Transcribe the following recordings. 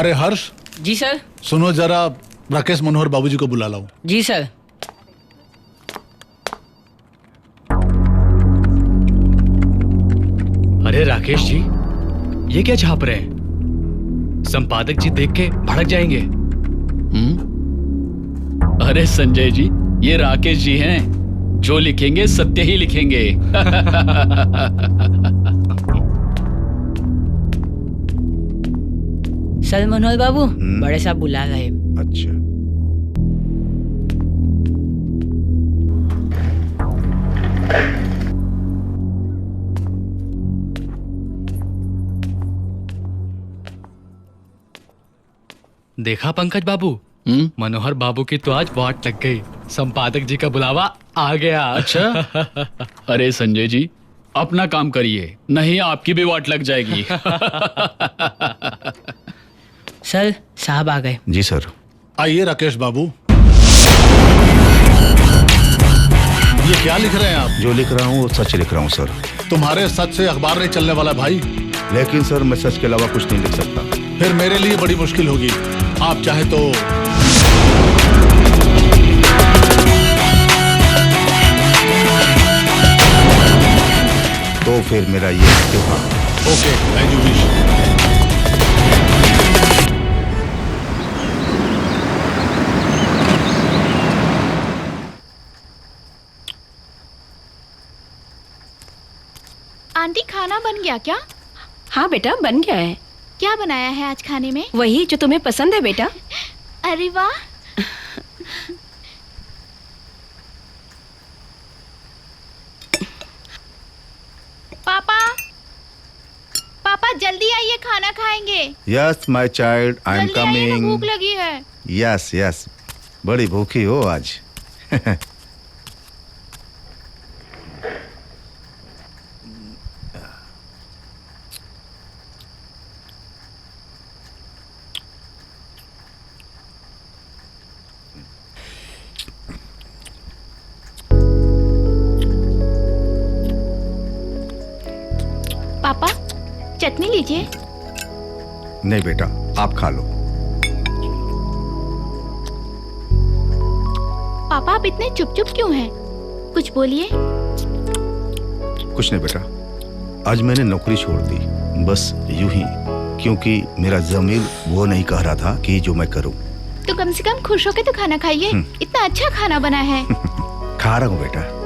अरे हर्ष। जी सर। सुनो जरा, राकेश मनोहर बाबूजी को बुला लाओ। जी सर। अरे राकेश जी, ये क्या छाप रहे हैं? संपादक जी देख के भड़क जाएंगे। अरे संजय जी, ये राकेश जी हैं, जो लिखेंगे सत्य ही लिखेंगे। सर मनोहर बाबू, बड़े साहब बुला रहे। अच्छा। देखा पंकज बाबू, मनोहर बाबू की तो आज वाट लग गई। संपादक जी का बुलावा आ गया। अच्छा। अरे संजय जी, अपना काम करिए, नहीं आपकी भी वाट लग जाएगी। सर साहब आ गए। जी सर। आइए राकेश बाबू। ये क्या लिख रहे हैं आप? जो लिख रहा हूँ वो सच लिख रहा हूँ सर। तुम्हारे सच से अखबार नहीं चलने वाला भाई। लेकिन सर मैं सच के अलावा कुछ नहीं लिख सकता। फिर मेरे लिए बड़ी मुश्किल होगी। आप चाहे तो फिर मेरा ये इस्तीफा। Okay, as you wish. Aunty खाना बन गया क्या? हाँ बेटा, बन गया है। क्या बनाया है आज खाने में? वही जो तुम्हें पसंद है बेटा। अरे वाह। पापा, पापा जल्दी आइए, खाना खाएंगे। Yes my child, I am जल्दी आइए ना, कमिंग। भूख लगी है। यस यस, बड़ी भूखी हो आज। पापा चटनी लीजिए। नहीं बेटा, आप खा लो। पापा आप इतने चुप चुप क्यों हैं? कुछ बोलिए। कुछ नहीं बेटा, आज मैंने नौकरी छोड़ दी, बस यूं ही, क्योंकि मेरा ज़मीर वो नहीं कह रहा था कि जो मैं करूं। तो कम से कम खुश होके तो खाना खाइए। इतना अच्छा खाना बना है। खा रहा हूं बेटा।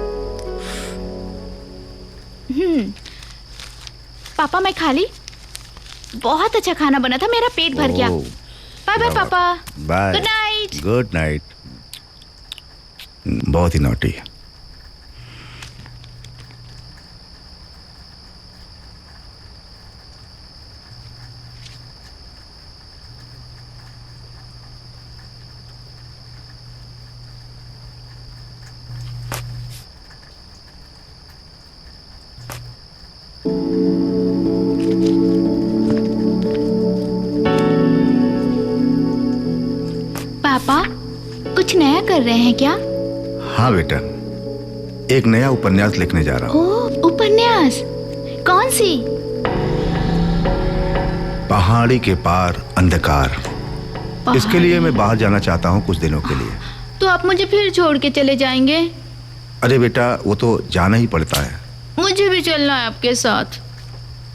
पापा मैं खा ली। बहुत अच्छा खाना बना था, मेरा पेट भर गया। बाय बाय पापा। Bye. Good night. Good night. बहुत ही नॉटी। पापा कुछ नया कर रहे हैं क्या? हाँ बेटा, एक नया उपन्यास लिखने जा रहा हूँ। ओह, उपन्यास? कौन सी? पहाड़ी के पार अंधकार। इसके लिए मैं बाहर जाना चाहता हूँ कुछ दिनों के लिए। तो आप मुझे फिर छोड़ के चले जाएंगे? अरे बेटा, वो तो जाना ही पड़ता है। मुझे भी चलना है आपके साथ।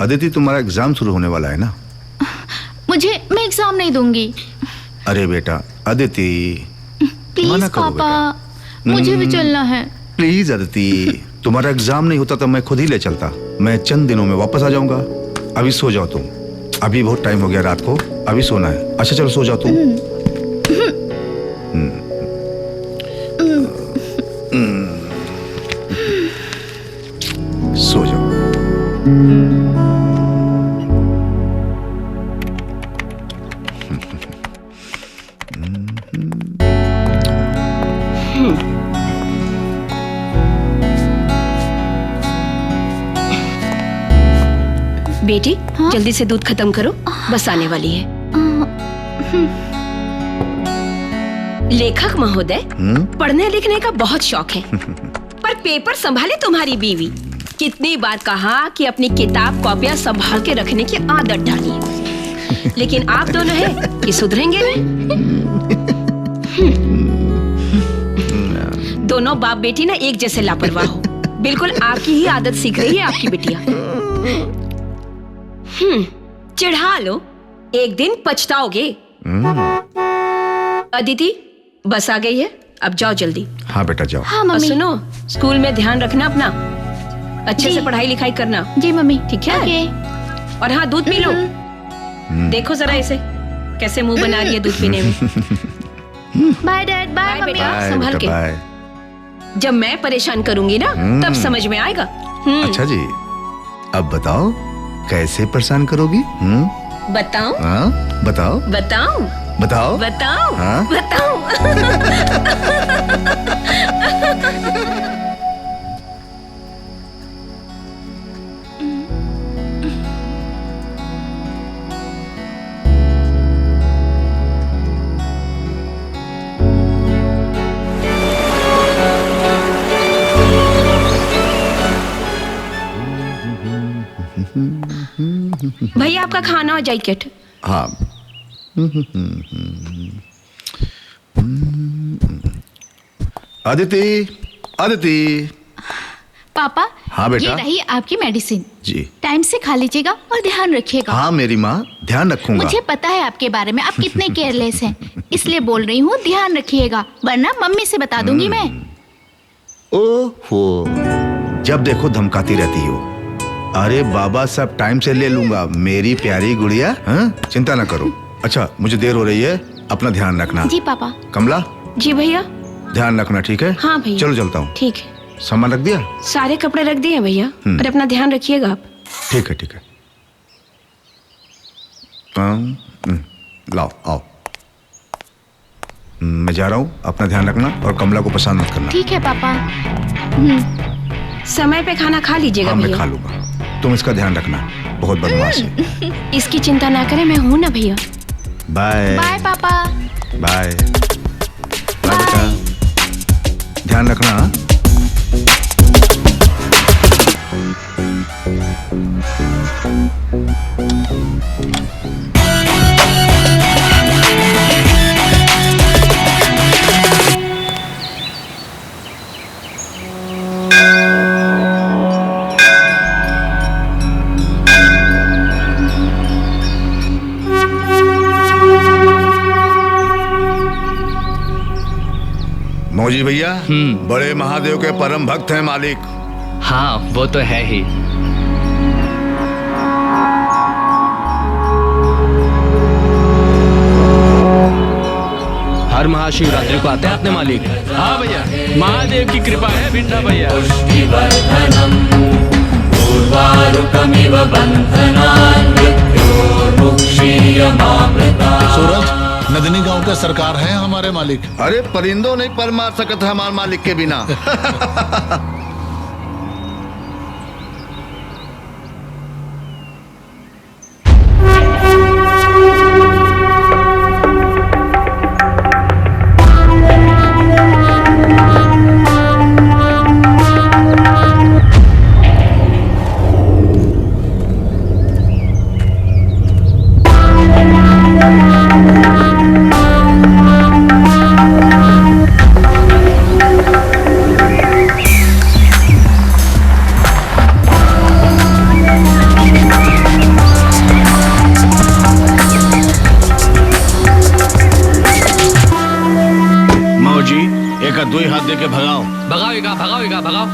अदिति, तुम्हारा एग्जाम शुरू होने वाला है ना? मैं एग्जाम नहीं दूंगी। अरे बेटा अदिति, प्लीज मना करो पापा, मुझे भी चलना है। प्लीज अदिति, तुम्हारा एग्जाम नहीं होता तो मैं खुद ही ले चलता। मैं चंद दिनों में वापस आ जाऊंगा। अभी सो जाओ तुम, अभी बहुत टाइम हो गया रात को, अभी सोना है। अच्छा चलो सो जाओ तुम। सो जाओ। बेटी जल्दी से दूध खत्म करो, बस आने वाली है। लेखक महोदय, पढ़ने लिखने का बहुत शौक है, पर पेपर संभाले तुम्हारी बीवी। कितनी बार कहा कि अपनी किताब कॉपियां संभाल के रखने की आदत डालिए। लेकिन आप दोनों हैं कि सुधरेंगे नहीं। दोनों बाप बेटी ना एक जैसे लापरवाह हो। बिल्कुल आपकी ही आदत सीख रही है आपकी बिटिया। चिढ़ा लो, एक दिन पछताओगे। अदिति बस आ गई है, अब जाओ जल्दी। हाँ बेटा जाओ। हाँ और मम्मी। सुनो, स्कूल में ध्यान रखना अपना, अच्छे से पढ़ाई लिखाई करना। जी मम्मी। ठीक है। ओके। और हाँ, दूध पी लो। देखो जरा इसे कैसे मुंह बना रही है दूध पीने में। Bye dad. बाय बाय मम्मी। बेटा। बाय संभल बेटा के। बाय। जब मैं परेशान करूंगी ना तब समझ में आएगा। अच्छा जी, अब बताओ कैसे परेशान करोगी? बताऊं? हाँ बताओ बताऊं? बताओ बताऊं? हाँ? बताऊं? भैया आपका खाना और जैकेट। हाँ। अदिति, अदिति। पापा। हाँ बेटा। ये रही आपकी मेडिसिन। जी। टाइम से खा लीजिएगा और ध्यान रखिएगा। हाँ मेरी माँ, ध्यान रखूंगा। मुझे पता है आपके बारे में, आप कितने केयरलेस हैं, इसलिए बोल रही हूँ ध्यान रखिएगा, वरना मम्मी से बता दूंगी मैं। ओहो, जब देखो धमकाती रहती हो। अरे बाबा सब टाइम से ले लूंगा मेरी प्यारी गुड़िया। हाँ? चिंता ना करो। अच्छा मुझे देर हो रही है, अपना ध्यान रखना। जी पापा। कमला जी भैया। ध्यान रखना, ठीक है? हाँ भैया। चलो चलता हूँ। ठीक है। सामान रख दिया? सारे कपड़े रख दिए भैया, और अपना ध्यान रखिएगा आप। ठीक है ठीक है। लाओ आओ। मैं जा रहा हूँ, अपना ध्यान रखना और कमला को पसंद मत करना। ठीक है पापा। समय पे खाना खा लीजिएगा हाँ मैं भैया। खा लूंगा, तुम इसका ध्यान रखना, बहुत बदमाश है। इसकी चिंता ना करें, मैं हूं ना भैया। बाय बाय पापा। बाय बाय बेटा, ध्यान रखना। मौजी भैया बड़े महादेव के परम भक्त हैं मालिक। हाँ वो तो है ही। हर महाशिवरात्रि को आते हैं अपने मालिक। हाँ भैया, महादेव की कृपा है भिंडा भैया। सूरज, नदनी गांव के सरकार हैं हमारे मालिक। अरे परिंदों नहीं पर मार सकत है हमारे मालिक के बिना। दो ही हाथ दे के भगाओ। भगाओ भगाओ भगाओ।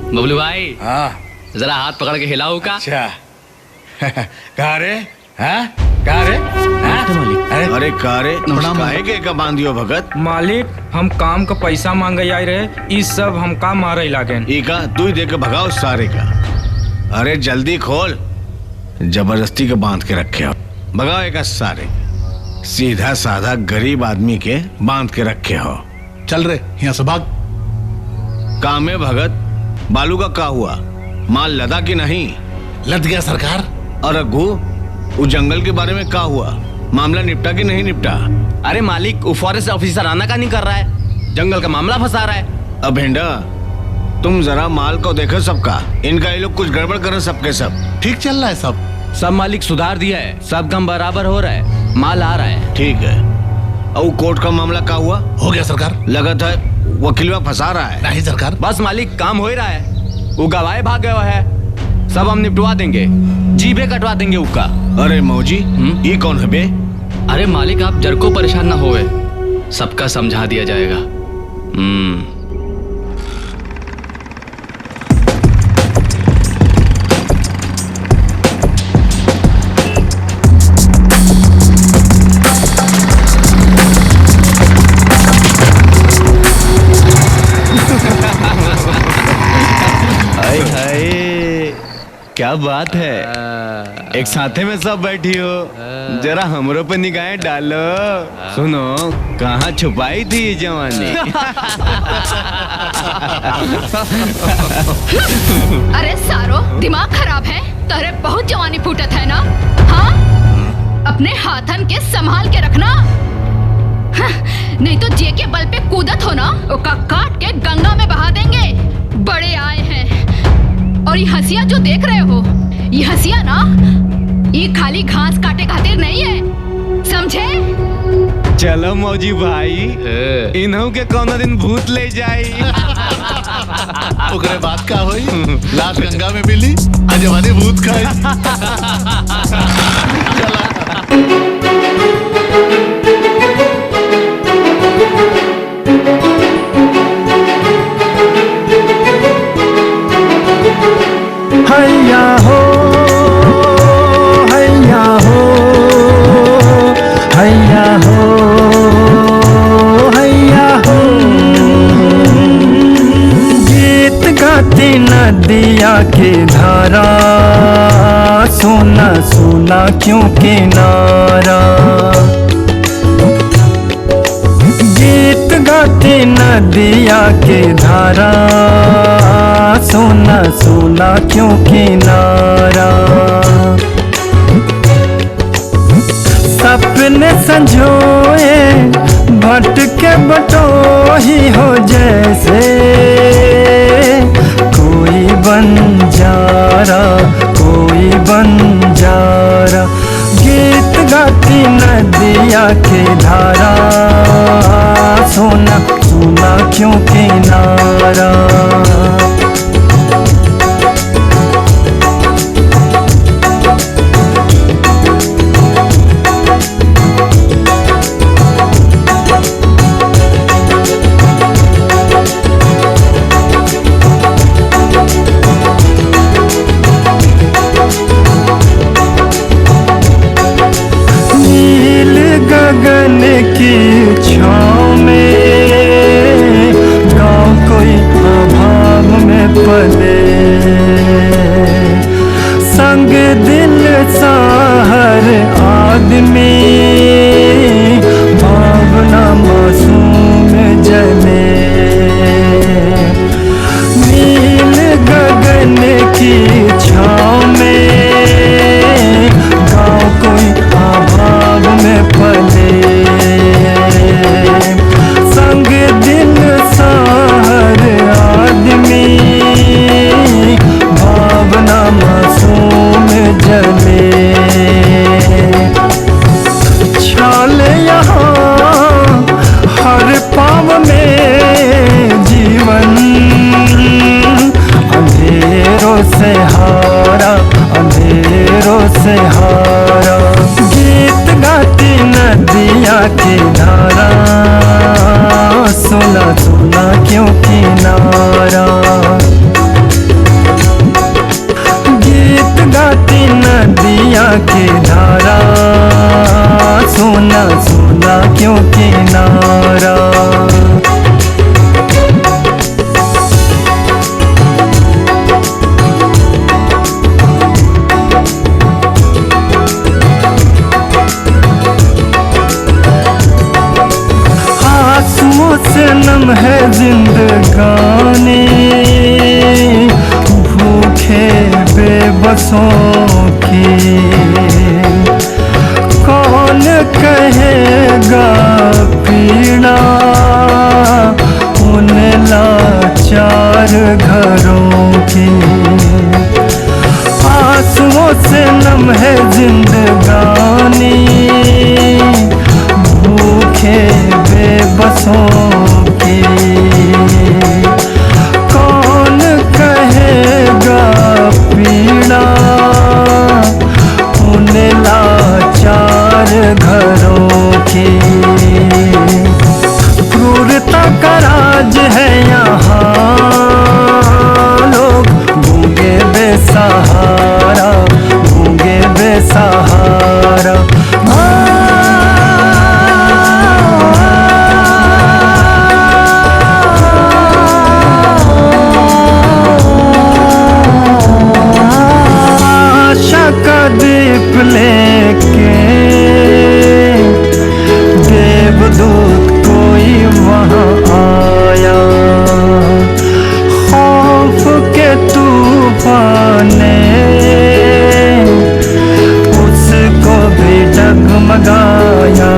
बबलू भाई, हाँ जरा हाथ पकड़ के हिलाओ का। अच्छा। कहा रे? हाँ कहा रे? अरे कहा रे? काहे के का बांध दियो भगत? मालिक, हम काम का पैसा मांगे आए रहे, इस सब हमका मारे लागेन। इका तू ही दे के भगाओ सारे का। अरे जल्दी खोल, जबरदस्ती के बांध के रखे हो। भगाओ एक सारे, सीधा साधा गरीब आदमी के बांध के रखे हो। चल रे यहाँ से भाग। काम है भगत, बालू का क्या हुआ? माल लदा कि नहीं? लद गया सरकार। और रघु, उस जंगल के बारे में क्या हुआ? मामला निपटा कि नहीं निपटा? अरे मालिक, वो फॉरेस्ट ऑफिसर आना का नहीं कर रहा है। जंगल का मामला फंसा रहा है। अब भिंडा तुम जरा माल को देखो सबका, इनका ये लोग कुछ गड़बड़ करें सबके सब। ठीक चल रहा है सब। सब मालिक सुधार दिया है, सब काम बराबर हो रहा है, माल आ रहा है। ठीक है। और कोर्ट का मामला क्या हुआ? हो गया सरकार। लगा था वकीलवा फंसा रहा है। नहीं सरकार। बस मालिक काम हो ही रहा है, वो गवाह भाग गया है, सब हम निपटवा देंगे, जीभे कटवा देंगे उसका। अरे मौजी ये कौन है बे? अरे मालिक आप जर को परेशान ना होवे, सबका समझा दिया जाएगा। क्या बात है, एक साथे में सब बैठी हो, जरा हमरों पे निगाहें डालो। सुनो, कहाँ छुपाई थी ये जवानी? अरे सारो दिमाग खराब है, तेरे बहुत जवानी फूटत है ना? हाँ, अपने हाथन के संभाल के रखना, नहीं तो जे के बल पे कूदत हो ना, उसका काट के गंगा में बहा देंगे। बड़े आए हैं, और ये हंसिया जो देख रहे हो, ये हंसिया ना, ये खाली घास काटे खातिर नहीं है, समझे? चलो मौजी भाई, इन्हों के कौन दिन भूत ले जाई। ओकरे बात का होई, लाश गंगा में मिली, अजवानी भूत खाई। चला। हैया हो, हैया हो, हैया हो, हैया हो। गीत गाती नदिया की धारा, सोना सोना क्यों किनारा। गीत गाती नदिया की धारा, सोना सोना क्यों किनारा। सपने संजोए भटके बटोही हो जैसे, कोई बंजारा कोई बंजारा। गीत गाती नदिया की धारा, सोना सोना क्यों किनारा। गगन की छाँव में, गाँव कोई अभाव में पले, संग दिल सा हर आदमी, भावना मासूम जले। नील गगन की छाँव में, गाँव कोई अभाव में पले, संग दिल सा हर आदमी, भावना मासूम जले। छाल यहाँ हर पाव में जीवन, अंधेरों से हारा अंधेरों से हारा। गीत गाती नदिया की धारा, सुना सुना क्यों किनारा। गीत गाती नदिया की धारा, सुना सुना क्यों किनारा। आंसुओं से नम है जिंदगानी, भूखे बेबसों की। कौन कहेगा पीड़ा, घरों की। आंसुओं से नम है जिंदगानी, भूखे बेबसों की। कौन कहेगा पीड़ा उन लाचार घरों की। क्रूरता का राज है यहाँ, लोग गूंगे बेसहारा, गूंगे बेसहारा। आशा का दीप लेके देवदूत कोई वहाँ आया, खौफ के तूफान ने उसको भी डगमगाया।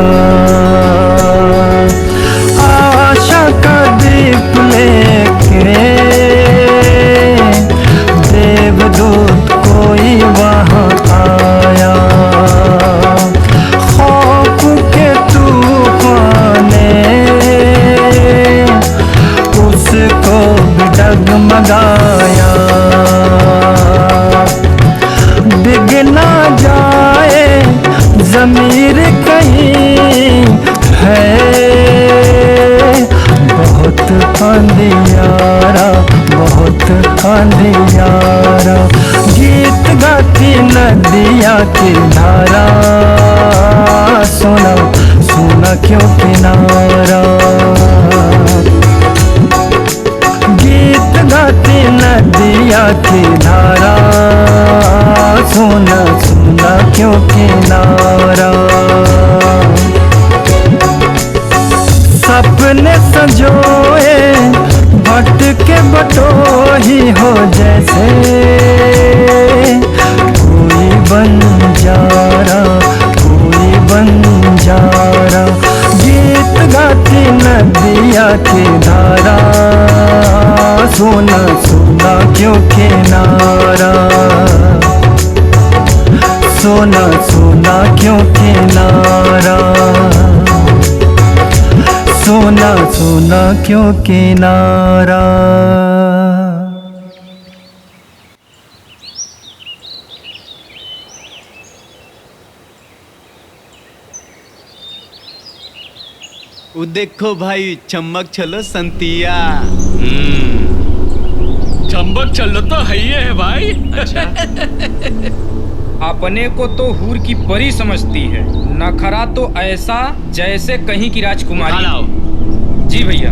आशा का दीप लेके देवदूत कोई वहाँ आया, खौफ के तूफान ने उसको भी डगमगाया। डिग ना जाए ज़मीर कहीं है, बहुत अंधियारा, बहुत अंधियारा। गीत गाती नदिया की धारा, सुना सुना क्यों किनारा। गीत गाती नदिया की धारा, सुना सुना क्यों किनारा। सपने संजोए भटके बटोही हो जैसे, कोई बंजारा, कोई बंजारा। गीत गाती नदिया की धारा, सुना सुना क्यों किनारा, सुना सुना क्यों किनारा, सुना सुना क्यों किनारा। वो देखो भाई चमक चलो संतिया। चंबक चलो तो है ही है भाई। अपने को तो हूर की परी समझती है, नखरा तो ऐसा जैसे कहीं की राजकुमारी। जी भैया।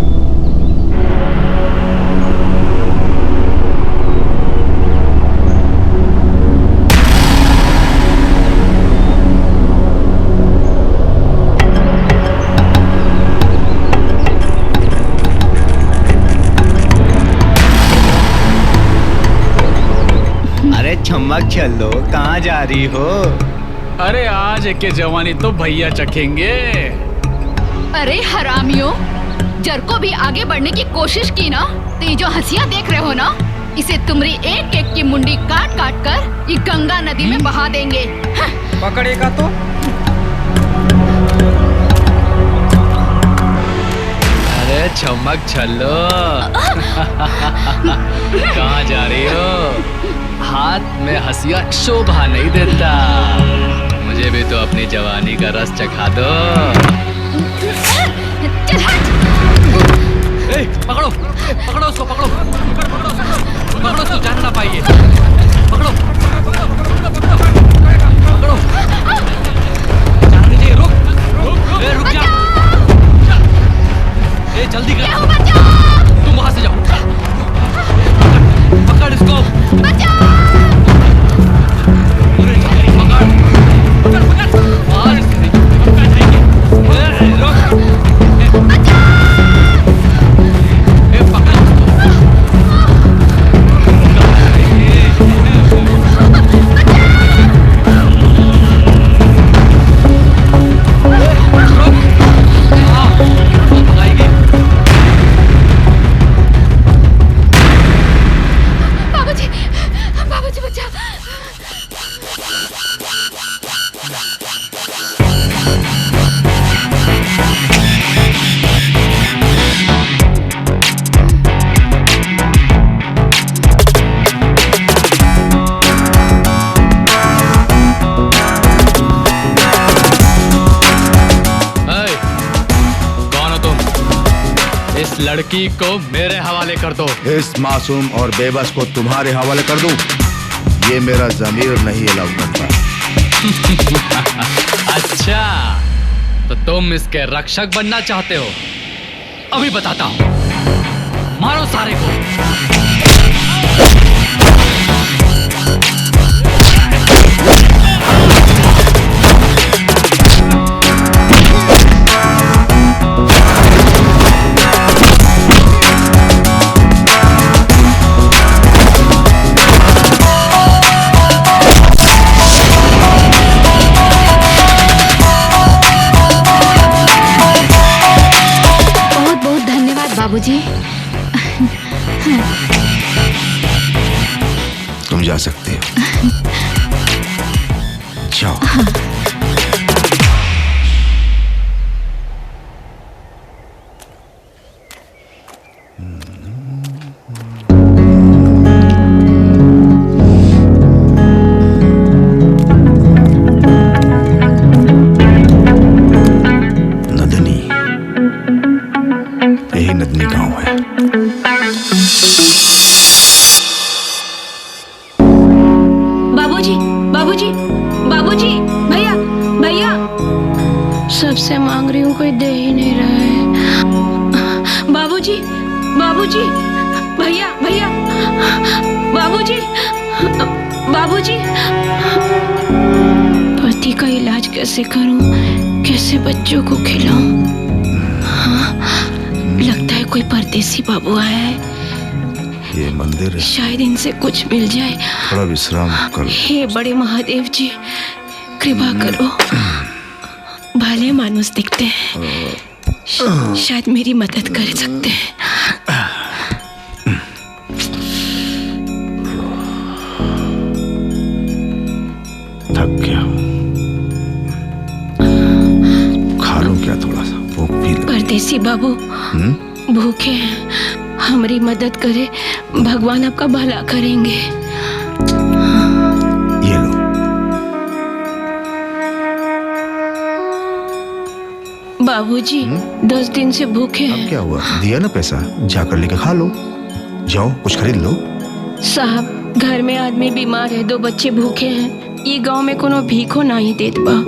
अरे चमक चलो, कहाँ जा रही हो? अरे आज एक के जवानी तो भैया चखेंगे। अरे हरामियों, जर को भी आगे बढ़ने की कोशिश की ना, तो ये जो हंसियां देख रहे हो ना, इसे तुम्हारी एक एक की मुंडी काट काट कर ये गंगा नदी में बहा देंगे। पकड़ेगा तो? अरे चमक चलो। कहाँ जा रही हो? हाथ में हंसिया शोभा नहीं देता। मुझे भी तो अपनी जवानी का रस चखा दो। ए, पकड़ो पकड़ो उसको, पकड़ो पकड़ो उसको, जान ना पाइए। पकड़ो पकड़ो, जान दीजिए। रुक जा। ए जल्दी कर, तुम वहां से जाओ। पकड़ इसको। बचा। इस लड़की को मेरे हवाले कर दो। इस मासूम और बेबस को तुम्हारे हवाले कर दूं? ये मेरा ज़मीर नहीं अलाउ करता। अच्छा, तो तुम इसके रक्षक बनना चाहते हो? अभी बताता हूं। मारो सारे को। बाबूजी। तुम जा सकते हो। जाओ। नदनी गांव है। बाबूजी, बाबूजी, बाबूजी, भैया, भैया, सबसे मांग रही हूँ, कोई दे ही नहीं रहा है। बाबूजी, बाबूजी, भैया, भैया, बाबूजी, बाबूजी, पति का इलाज कैसे करूं? कैसे बच्चों को खिलाऊं? लगता है कोई परदेसी बाबू आया है। ये मंदिर है। शायद इनसे कुछ मिल जाए। थोड़ा विश्राम करो। हे बड़े महादेव जी, कृपा करो। भले मानुस दिखते हैं, शायद मेरी मदद कर सकते हैं। थक गया, खा लो क्या थोड़ा सा, भूख भी लगी। परदेसी बाबू भूखे हैं, हमारी मदद करे, भगवान आपका भला करेंगे। ये लो। बाबूजी 10 दिन से भूखे हैं। अब क्या हुआ? दिया ना पैसा, जाकर लेके खा लो। जाओ कुछ खरीद लो। साहब, घर में आदमी बीमार है, 2 बच्चे भूखे हैं। ये गांव में कोनो भीखो नहीं देत बा।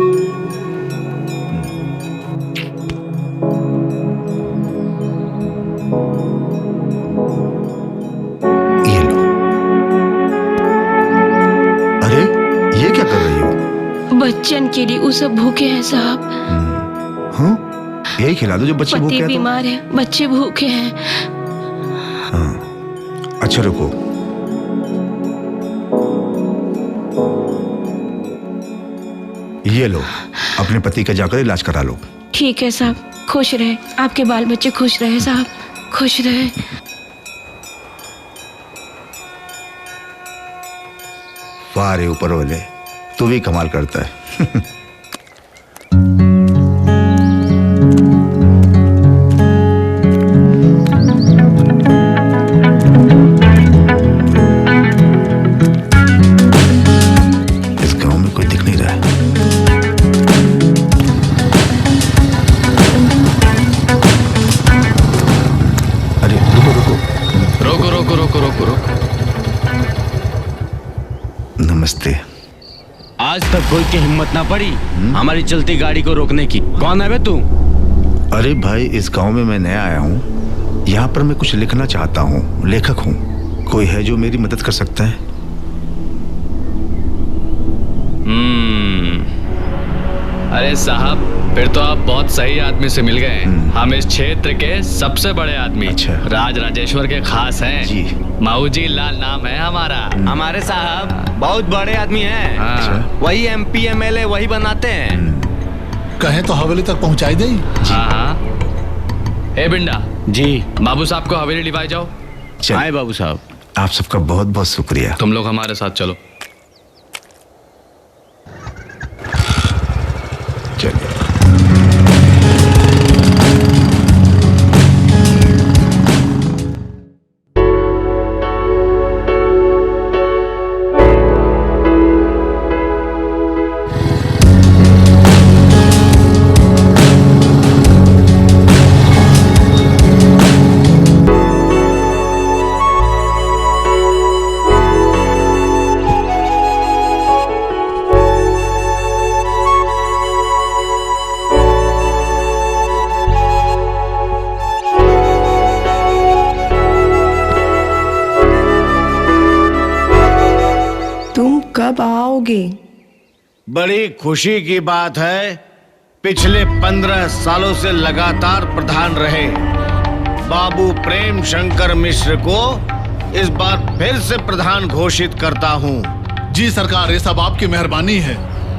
बच्चन के लिए वो सब भूखे हैं साहब। हाँ? यही खिला दो जो बच्चे भूखे हैं। पति बीमार है, बच्चे भूखे हैं। हाँ। अच्छा रुको, ये लो, अपने पति का जाकर इलाज करा लो। ठीक है साहब, खुश रहे, आपके बाल बच्चे खुश रहे साहब, खुश रहे। वाह रे ऊपर वाले, तू भी कमाल करता है। इस गांव में कोई दिख नहीं रहा है। अरे रुको रुको रोको रोको रोको रोको रोको। नमस्ते। आज तक कोई की हिम्मत ना पड़ी हमारी चलती गाड़ी को रोकने की। कौन है बे तू? अरे भाई, इस गांव में मैं नया आया हूँ, यहाँ पर मैं कुछ लिखना चाहता हूँ, लेखक हूँ। कोई है जो मेरी मदद कर सकता है? अरे साहब, फिर तो आप बहुत सही आदमी से मिल गए। हम इस क्षेत्र के सबसे बड़े आदमी राज राजेश्वर के खास हैं जी। माऊजी लाल नाम है हमारा। हमारे साहब बहुत बड़े आदमी हैं। वही MP MLA वही बनाते हैं। कहें तो हवेली तक पहुंचाई दे। हाँ। ए बिंडा जी, बाबू साहब को हवेली लिवाए जाओ। आए बाबू साहब। आप सबका बहुत बहुत शुक्रिया। तुम लोग हमारे साथ चलो। तुम कब आओगे? बड़ी खुशी की बात है, पिछले 15 सालों से लगातार प्रधान रहे बाबू प्रेम शंकर मिश्र को इस बार फिर से प्रधान घोषित करता हूँ। जी सरकार, ये सब आपकी मेहरबानी है।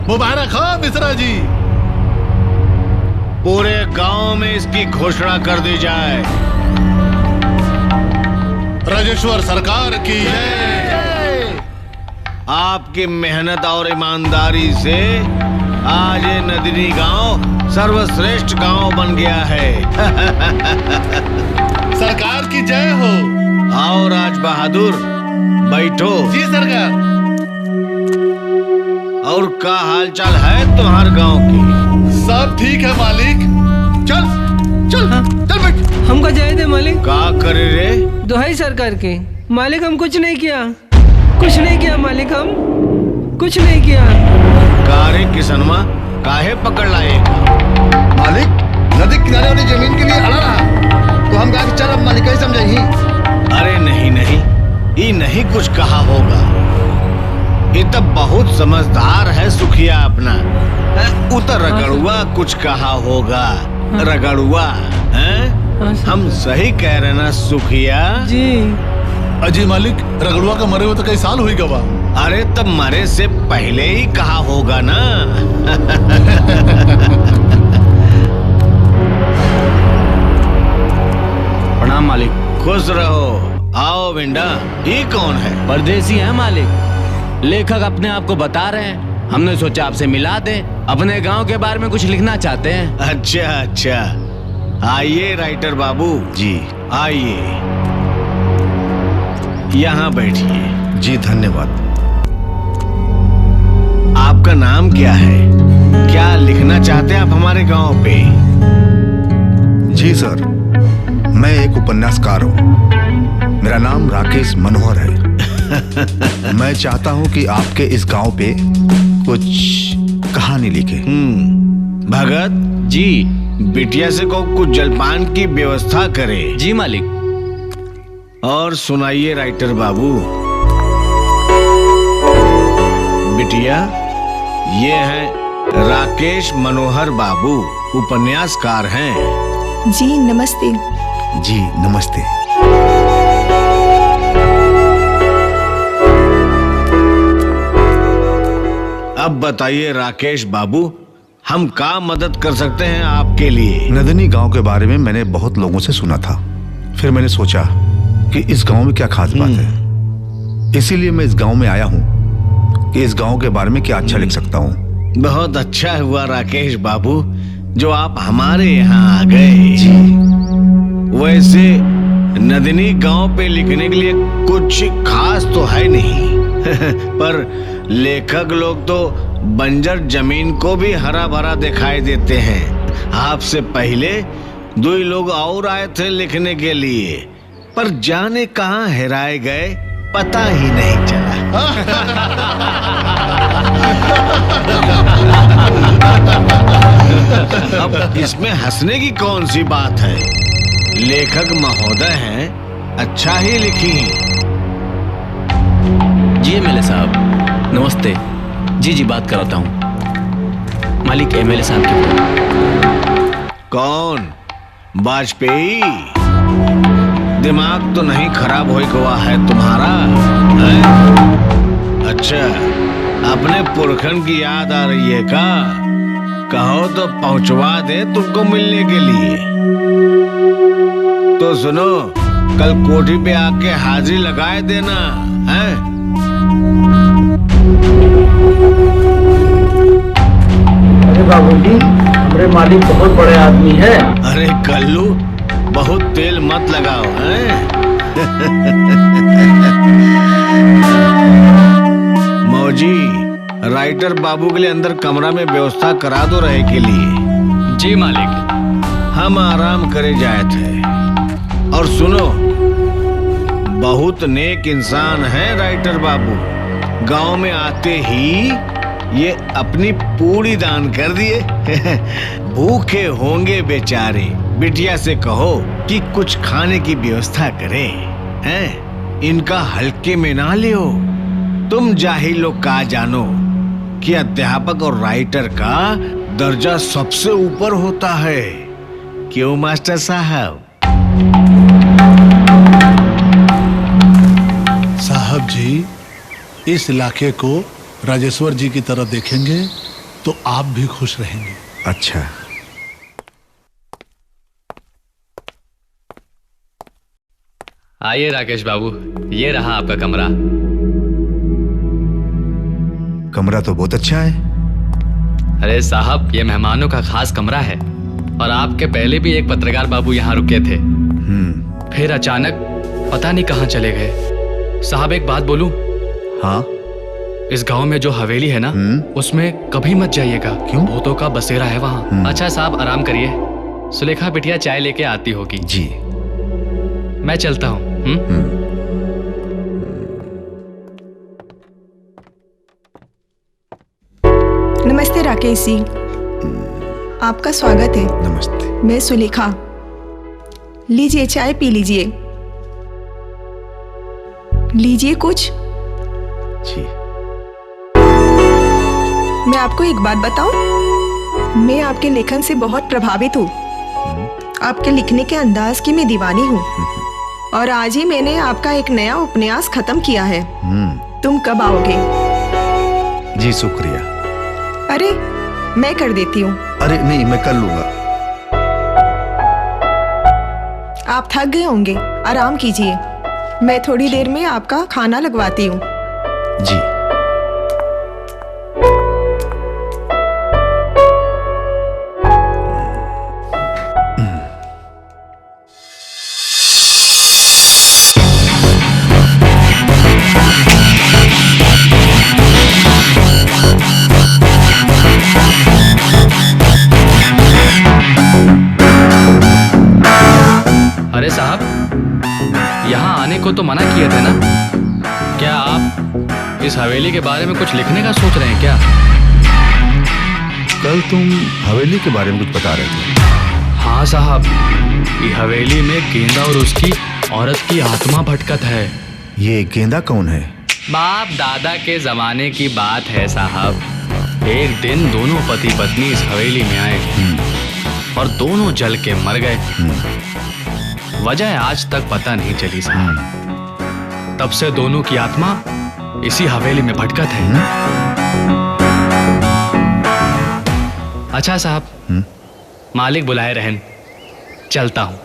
मुबारक हो मिश्रा जी। पूरे गांव में इसकी घोषणा कर दी जाए। राजेश्वर सरकार की जय। आपकी मेहनत और ईमानदारी से आज ये नदिनी गांव सर्वश्रेष्ठ गांव बन गया है। सरकार की जय हो। आओ राज बहादुर, बैठो। जी सरकार। और क्या हालचाल है तुम्हारे गांव की? सब ठीक है मालिक। चल चल चल बैठ। हमको जाए दे मालिक। क्या करे रे? दुहाई सरकार के मालिक, हम कुछ नहीं किया, कुछ नहीं किया मालिक, हम कुछ नहीं किया। कारे किसनमा काहे पकड़ लाए? मालिक, नदी किनारे वाली जमीन के लिए अड़ा रहा तो हम कहा कि चल अब मालिक ही समझेंगी। अरे नहीं नहीं, ये नहीं कुछ कहा होगा। ये तो बहुत समझदार है सुखिया अपना। उतर रगड़ुआ कुछ कहा होगा। रगड़ुआ हैं? हम सही कह रहे ना सुखिया? जी। अजी मालिक, रगड़ुआ का मरे हुए तो कई साल हुई गवा। अरे तब मरे से पहले ही कहा होगा ना। प्रणाम मालिक। खुश रहो। आओ बिंडा। ये कौन है? परदेसी है मालिक। लेखक अपने आप को बता रहे हैं, हमने सोचा आपसे मिला दें। अपने गांव के बारे में कुछ लिखना चाहते हैं। अच्छा अच्छा, आइए राइटर बाबू जी। आइए, यहाँ बैठिए। जी धन्यवाद। आपका नाम क्या है? क्या लिखना चाहते हैं आप हमारे गांव पे? जी सर, मैं एक उपन्यासकार हूँ। मेरा नाम राकेश मनोहर है। मैं चाहता हूँ कि आपके इस गांव पे कुछ कहानी लिखे। भगत जी। बिटिया से को कुछ जलपान की व्यवस्था करे। जी मालिक। और सुनाइए राइटर बाबू। बिटिया, ये हैं राकेश मनोहर बाबू, उपन्यासकार हैं। जी नमस्ते। जी नमस्ते। अब बताइए राकेश बाबू, हम क्या मदद कर सकते हैं आपके लिए? नदनी गांव के बारे में मैंने बहुत लोगों से सुना था। फिर मैंने सोचा कि इस गांव में क्या खास बात है, इसीलिए मैं इस गांव में आया हूँ कि इस गांव के बारे में क्या अच्छा लिख सकता हूँ। बहुत अच्छा हुआ राकेश बाबू जो आप हमारे यहाँ आ गए। जी। वैसे नदनी गांव पे लिखने के लिए कुछ खास तो है नहीं। पर लेखक लोग तो बंजर जमीन को भी हरा भरा दिखाई देते हैं। आपसे पहले 2 लोग और आए थे लिखने के लिए, पर जाने कहाँ हेराए गए पता ही नहीं चला। अब इसमें हंसने की कौन सी बात है? लेखक महोदय हैं, अच्छा ही लिखी। जी एमएलए साहब नमस्ते। जी जी बात कराता हूँ। मालिक एमएलए साहब की। कौन? वाजपेयी? दिमाग तो नहीं खराब हुआ है तुम्हारा है? अच्छा, अपने पुरखन की याद आ रही है का? कहो तो पहुंचवा दे तुमको मिलने के लिए। तो सुनो, कल कोठी पे आके हाजिरी लगाए देना है। अरे बाबूजी, हमारे मालिक बहुत बड़े आदमी है। अरे कल्लू, बहुत तेल मत लगाओ हैं? मौजी, राइटर बाबू के लिए अंदर कमरा में व्यवस्था करा दो रहे के लिए। जी मालिक। हम आराम करे जाए थे। और सुनो, बहुत नेक इंसान है राइटर बाबू। गांव में आते ही ये अपनी पूरी दान कर दिए। भूखे होंगे बेचारे, बिटिया से कहो कि कुछ खाने की व्यवस्था करे हैं। इनका हल्के में ना लियो, तुम जाहिल लोग का जानो कि अध्यापक और राइटर का दर्जा सबसे ऊपर होता है। क्यों मास्टर साहब? साहब जी, इस इलाके को राजेश्वर जी की तरह देखेंगे तो आप भी खुश रहेंगे। अच्छा। आइए राकेश बाबू, ये रहा आपका कमरा। कमरा तो बहुत अच्छा है। अरे साहब, ये मेहमानों का खास कमरा है और आपके पहले भी एक पत्रकार बाबू यहाँ रुके थे। फिर अचानक पता नहीं कहाँ चले गए। साहब एक बात बोलूं? हाँ। इस गांव में जो हवेली है ना, उसमें कभी मत जाइएगा। क्यों? भूतों का बसेरा है वहाँ। अच्छा साहब आराम करिए, सुलेखा बिटिया चाय लेके आती होगी। जी। मैं चलता हूँ। नमस्ते राकेश जी, आपका स्वागत है। नमस्ते। मैं सुलेखा। लीजिए चाय पी लीजिए। लीजिए कुछ। जी। मैं आपको एक बात बताऊं, मैं आपके लेखन से बहुत प्रभावित हूँ। आपके लिखने के अंदाज की मैं दीवानी हूँ और आज ही मैंने आपका एक नया उपन्यास खत्म किया है। तुम कब आओगे? जी शुक्रिया। अरे मैं कर देती हूँ। अरे नहीं, मैं कर लूंगा। आप थक गए होंगे, आराम कीजिए। मैं थोड़ी देर में आपका खाना लगवाती हूँ। जी। अरे साहब, यहाँ आने को तो मना किए थे ना? क्या आप इस हवेली के बारे में कुछ लिखने का सोच रहे हैं क्या? कल तुम हवेली के बारे में कुछ बता रहे थे। हाँ साहब, ये हवेली में गेंदा और उसकी औरत की आत्मा भटकत है। ये गेंदा कौन है? बाप दादा के जमाने की बात है साहब। एक दिन दोनों पति पत्नी इस हवेली में आए और दोनों जल के मर गए। वजह आज तक पता नहीं चली साहब। तब से दोनों की आत्मा इसी हवेली में भटकत है। अच्छा साहब, मालिक बुलाए रहन, चलता हूँ।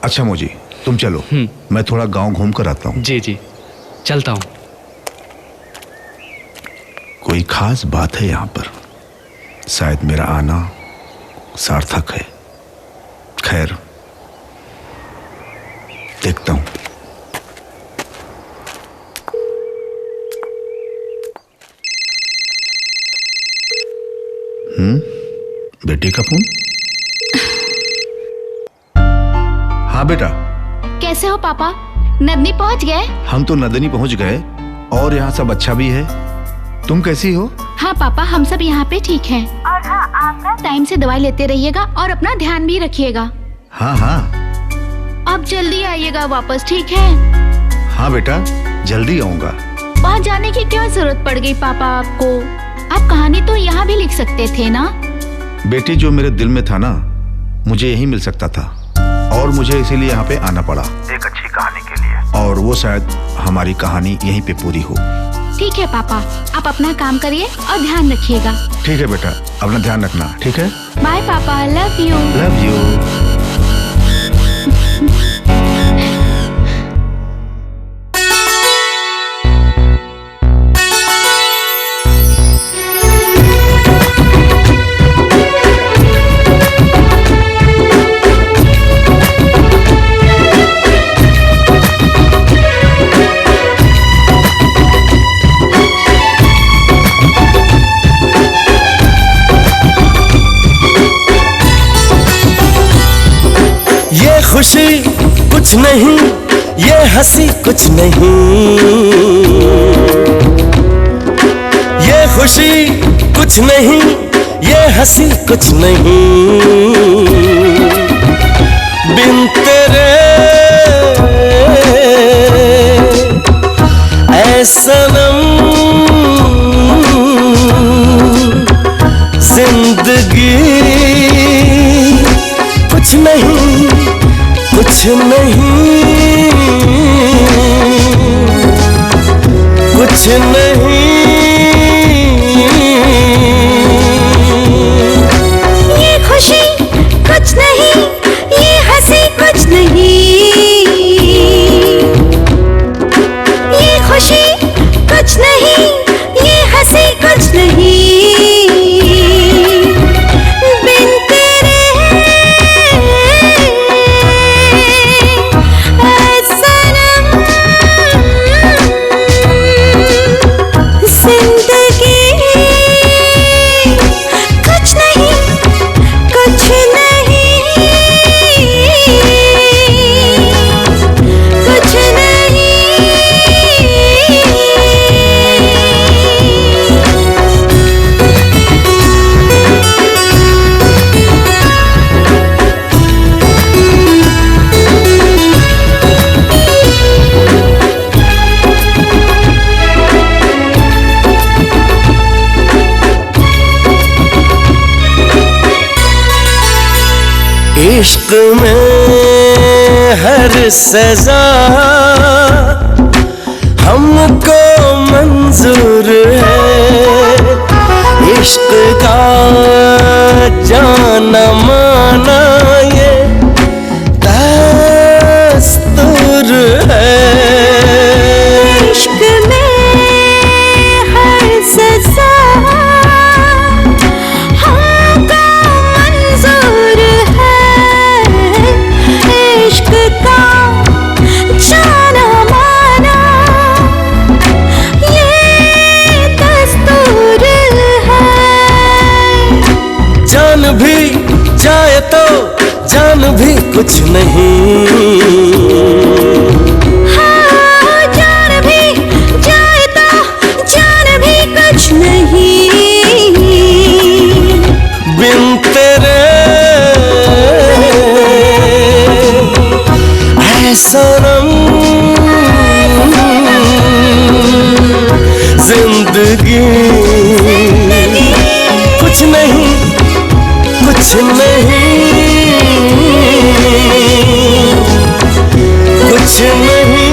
अच्छा मोजी, तुम चलो, मैं थोड़ा गांव घूम कर आता हूँ। जी जी, चलता हूँ। कोई खास बात है यहाँ पर, शायद मेरा आना सार्थक है। खैर, देखता हूँ। बेटे का फोन। हाँ बेटा। कैसे हो पापा? नदनी पहुंच गए? हम तो नदनी पहुंच गए और यहाँ सब अच्छा भी है। तुम कैसी हो? हाँ पापा, हम सब यहाँ पे ठीक हैं। और हाँ, आप ना टाइम से दवाई लेते रहिएगा और अपना ध्यान भी रखिएगा। हाँ हाँ। आप जल्दी आइएगा वापस, ठीक है? हाँ बेटा, जल्दी आऊंगा। वहाँ जाने की क्या जरूरत पड़ गई पापा आपको? आप कहानी तो यहाँ भी लिख सकते थे ना? बेटी, जो मेरे दिल में था ना, मुझे यही मिल सकता था और मुझे इसीलिए यहाँ पे आना पड़ा, एक अच्छी कहानी के लिए। और वो शायद हमारी कहानी यहीं पे पूरी हो। ठीक है पापा, आप अपना काम करिए और ध्यान रखिएगा। ठीक है बेटा, अपना ध्यान रखना, ठीक है? बाय पापा, लव यू। Love you. खुशी कुछ नहीं, ये हंसी कुछ नहीं, ये खुशी कुछ नहीं, ये हंसी कुछ नहीं, बिन तेरे ऐ सनम कुछ नहीं, कुछ नहीं। ये खुशी कुछ नहीं, ये हंसी कुछ नहीं, ये खुशी कुछ नहीं, ये हंसी कुछ नहीं। बिन तेरे सनम जिंदगी कुछ नहीं, कुछ नहीं, कुछ नहीं। इश्क में हर सजा हमको मंजूर है, इश्क का जाना माना ये दस्तूर है। इश्क में हर सजा हमको मंजूर है, इश्क का जाना माना ये दस्तूर है। जान भी जाए तो जान भी कुछ नहीं, हाँ, जान भी जाए तो जान भी कुछ नहीं। बिन तेरे ऐ सनम जिंदगी कुछ नहीं, कुछ नहीं, कुछ नहीं।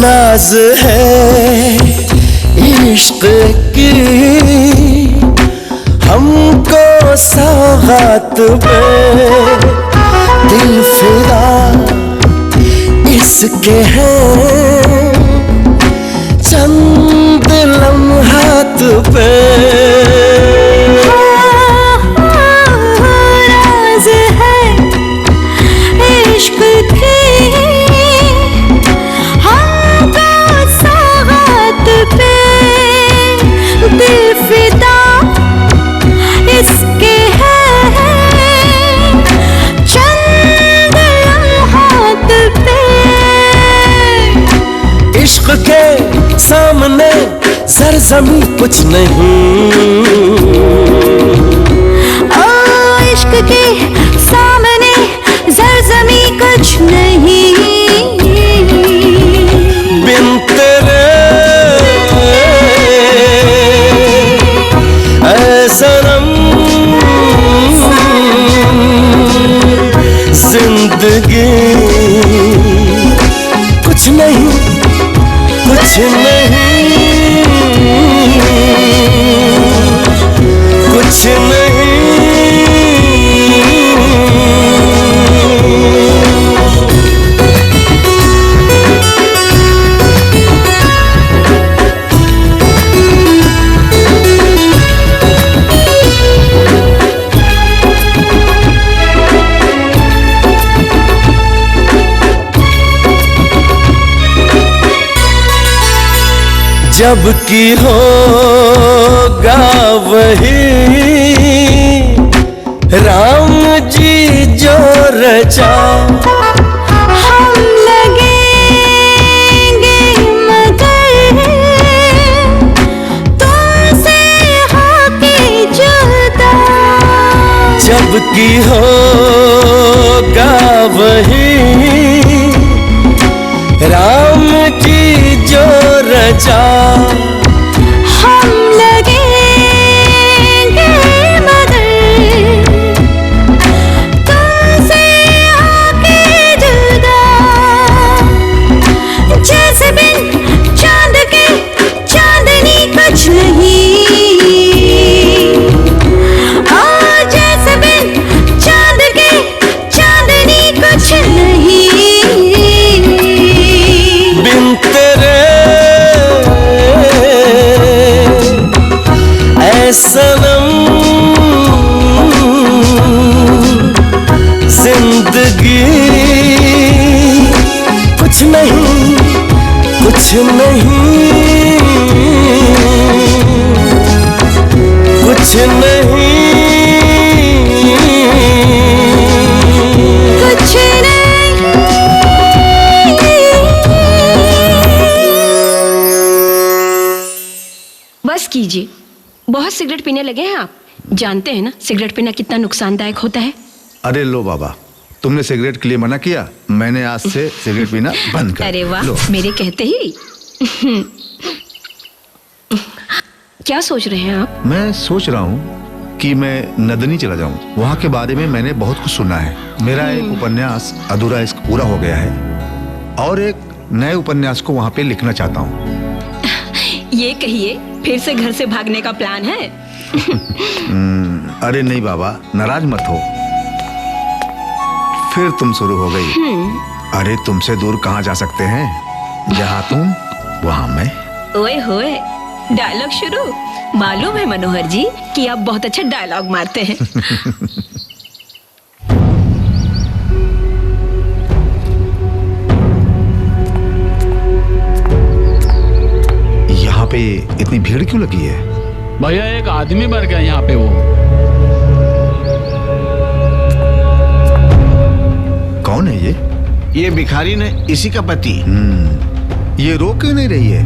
नाज है इश्क की हमको सौगात पे, दिल फिदा इसके हैं चंद लम्हात पे। राज है इश्क की दिल फिदा इसके हैं चंद लम्हात पे। इश्क के सामने सरजमी कुछ नहीं, ओ इश्क के सामने सरजमी कुछ नहीं। बिन तेरे ऐ सनम जिंदगी कुछ नहीं, कुछ नहीं, कुछ नहीं। जब की होगा वही राम जी जो रचा, हम लगेंगे जब की होगा वही राम की जो रचा हम लगेंगे मगर तुमसे आके जुदा जैसे बिन चांद के चांदनी कुछ नहीं जैसे बिन चांद के चांदनी कुछ नहीं बिन तेरे ऐ सनम जिंदगी कुछ नहीं कुछ नहीं कुछ नहीं कुछ बस कीजिए, बहुत सिगरेट पीने लगे हैं आप। जानते हैं ना सिगरेट पीना कितना नुकसानदायक होता है। अरे लो बाबा, तुमने सिगरेट के लिए मना किया, मैंने आज से सिगरेट पीना बंद कर अरे वाह, लो। मेरे कहते ही क्या सोच रहे हैं आप? मैं सोच रहा हूँ कि मैं नदनी चला जाऊँ। वहाँ के बारे में मैंने बहुत कुछ सुना है। मेरा एक उपन्यास अधूरा इश्क पूरा हो गया है और एक नए उपन्यास को वहाँ पे लिखना चाहता हूँ। ये कहिए, फिर से घर से भागने का प्लान है? अरे नहीं बाबा, नाराज मत हो। फिर तुम शुरू हो गई। अरे तुमसे दूर कहाँ जा सकते हैं, जहाँ तुम वहाँ मैं। ओए होए, डायलॉग शुरू। मालूम है मनोहर जी कि आप बहुत अच्छा डायलॉग मारते हैं। यहाँ पे इतनी भीड़ क्यों लगी है? भैया एक आदमी मर गया यहाँ पे। वो कौन है ये भिखारी ने, इसी का पति। ये रो क्यों नहीं रही है?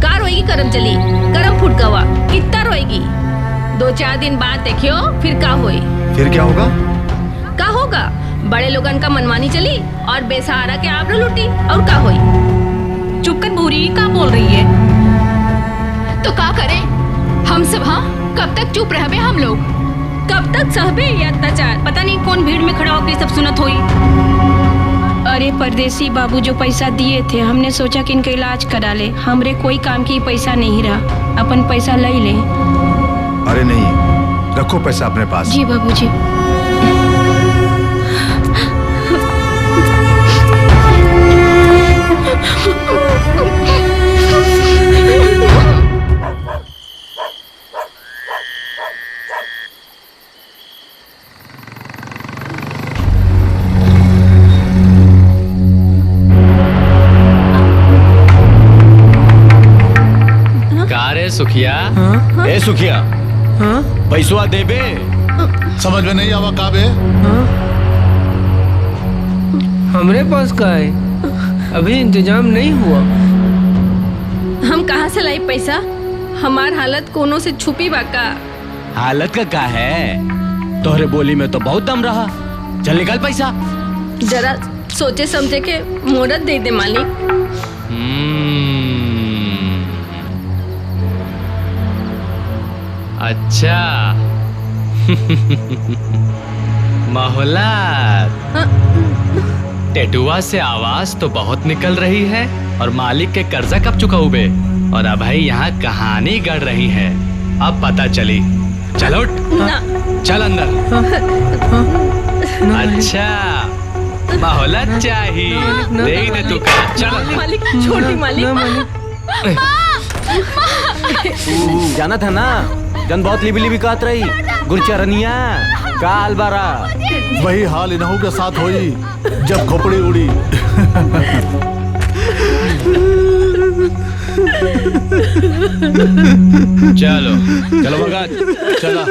का रोएगी करम चली, करम फुट गवा, कितना रोएगी। 2-4 दिन बाद देखियो फिर का होई। फिर क्या होगा? का होगा, बड़े लोगन का मनमानी चली और बेसहारा के आबरू लूटी और का होई। चुप कर बूरी, का बोल रही है? तो का करें हम सब? हाँ, कब तक चुप रहबे हम लोग? कब तक सहबे ये अत्याचार? पता नहीं कौन भीड़ में खड़ा होकर सब सुनत होई। अरे परदेसी बाबू जो पैसा दिए थे, हमने सोचा कि इनका इलाज करा ले। हमरे कोई काम की पैसा नहीं रहा, अपन पैसा ले ले। अरे नहीं, रखो पैसा अपने पास। जी बाबूजी। सुखिया। ए सुखिया, पैसवा देबे? समझ में नहीं आवा का बे? हमरे पास का है, अभी इंतजाम नहीं हुआ। हम कहाँ से लाई पैसा? हमार हालत कोनो से छुपी बाका। हालत का है? तोहरे बोली में तो बहुत दम रहा। चल निकाल पैसा। जरा सोचे समझे के मोहरत दे दे मालिक। अच्छा। मोहलत। टेटुआ से आवाज तो बहुत निकल रही है और मालिक के कर्जा कब चुकाऊबे? और अब भाई यहाँ कहानी गढ़ रही है, अब पता चली। चलो चल अंदर। अच्छा, मोहलत चाहिए, दे दे तू का। चल मालिक, छोटी मालिक। जाना था ना, जन बहुत लिबी लिबी कहत रही। गुरचरनिया काल बारा वही हाल इन्हों के साथ हुई जब खोपड़ी उड़ी। चलो चलो भगत, चला।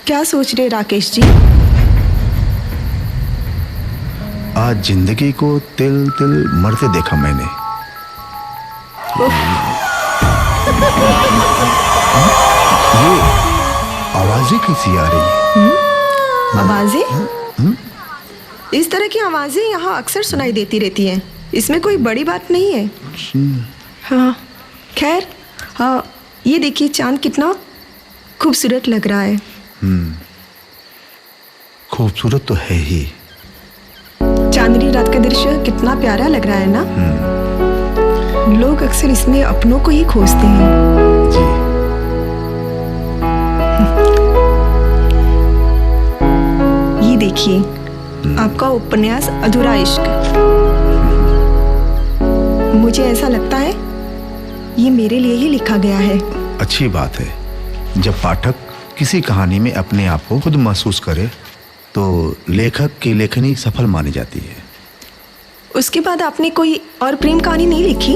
क्या सोच रहे राकेश जी? आज जिंदगी को तिल तिल मरते देखा मैंने। ये आवाजें कैसी आ रही है? आवाजें? इस तरह की आवाजें यहाँ अक्सर सुनाई देती रहती हैं। इसमें कोई बड़ी बात नहीं है। हाँ, खैर, हाँ, ये देखिए चांद कितना खूबसूरत लग रहा है। खूबसूरत तो है ही। चांदनी रात का दृश्य कितना प्यारा लग रहा है ना? लोग अक्सर इसमें अपनों को ही खोजते हैं। ये देखिए, आपका उपन्यास अधूरा इश्क। मुझे ऐसा लगता है ये मेरे लिए ही लिखा गया है। अच्छी बात है। जब पाठक किसी कहानी में अपने आप को खुद महसूस करे तो लेखक की लेखनी सफल मानी जाती है। उसके बाद आपने कोई और प्रेम कहानी नहीं लिखी?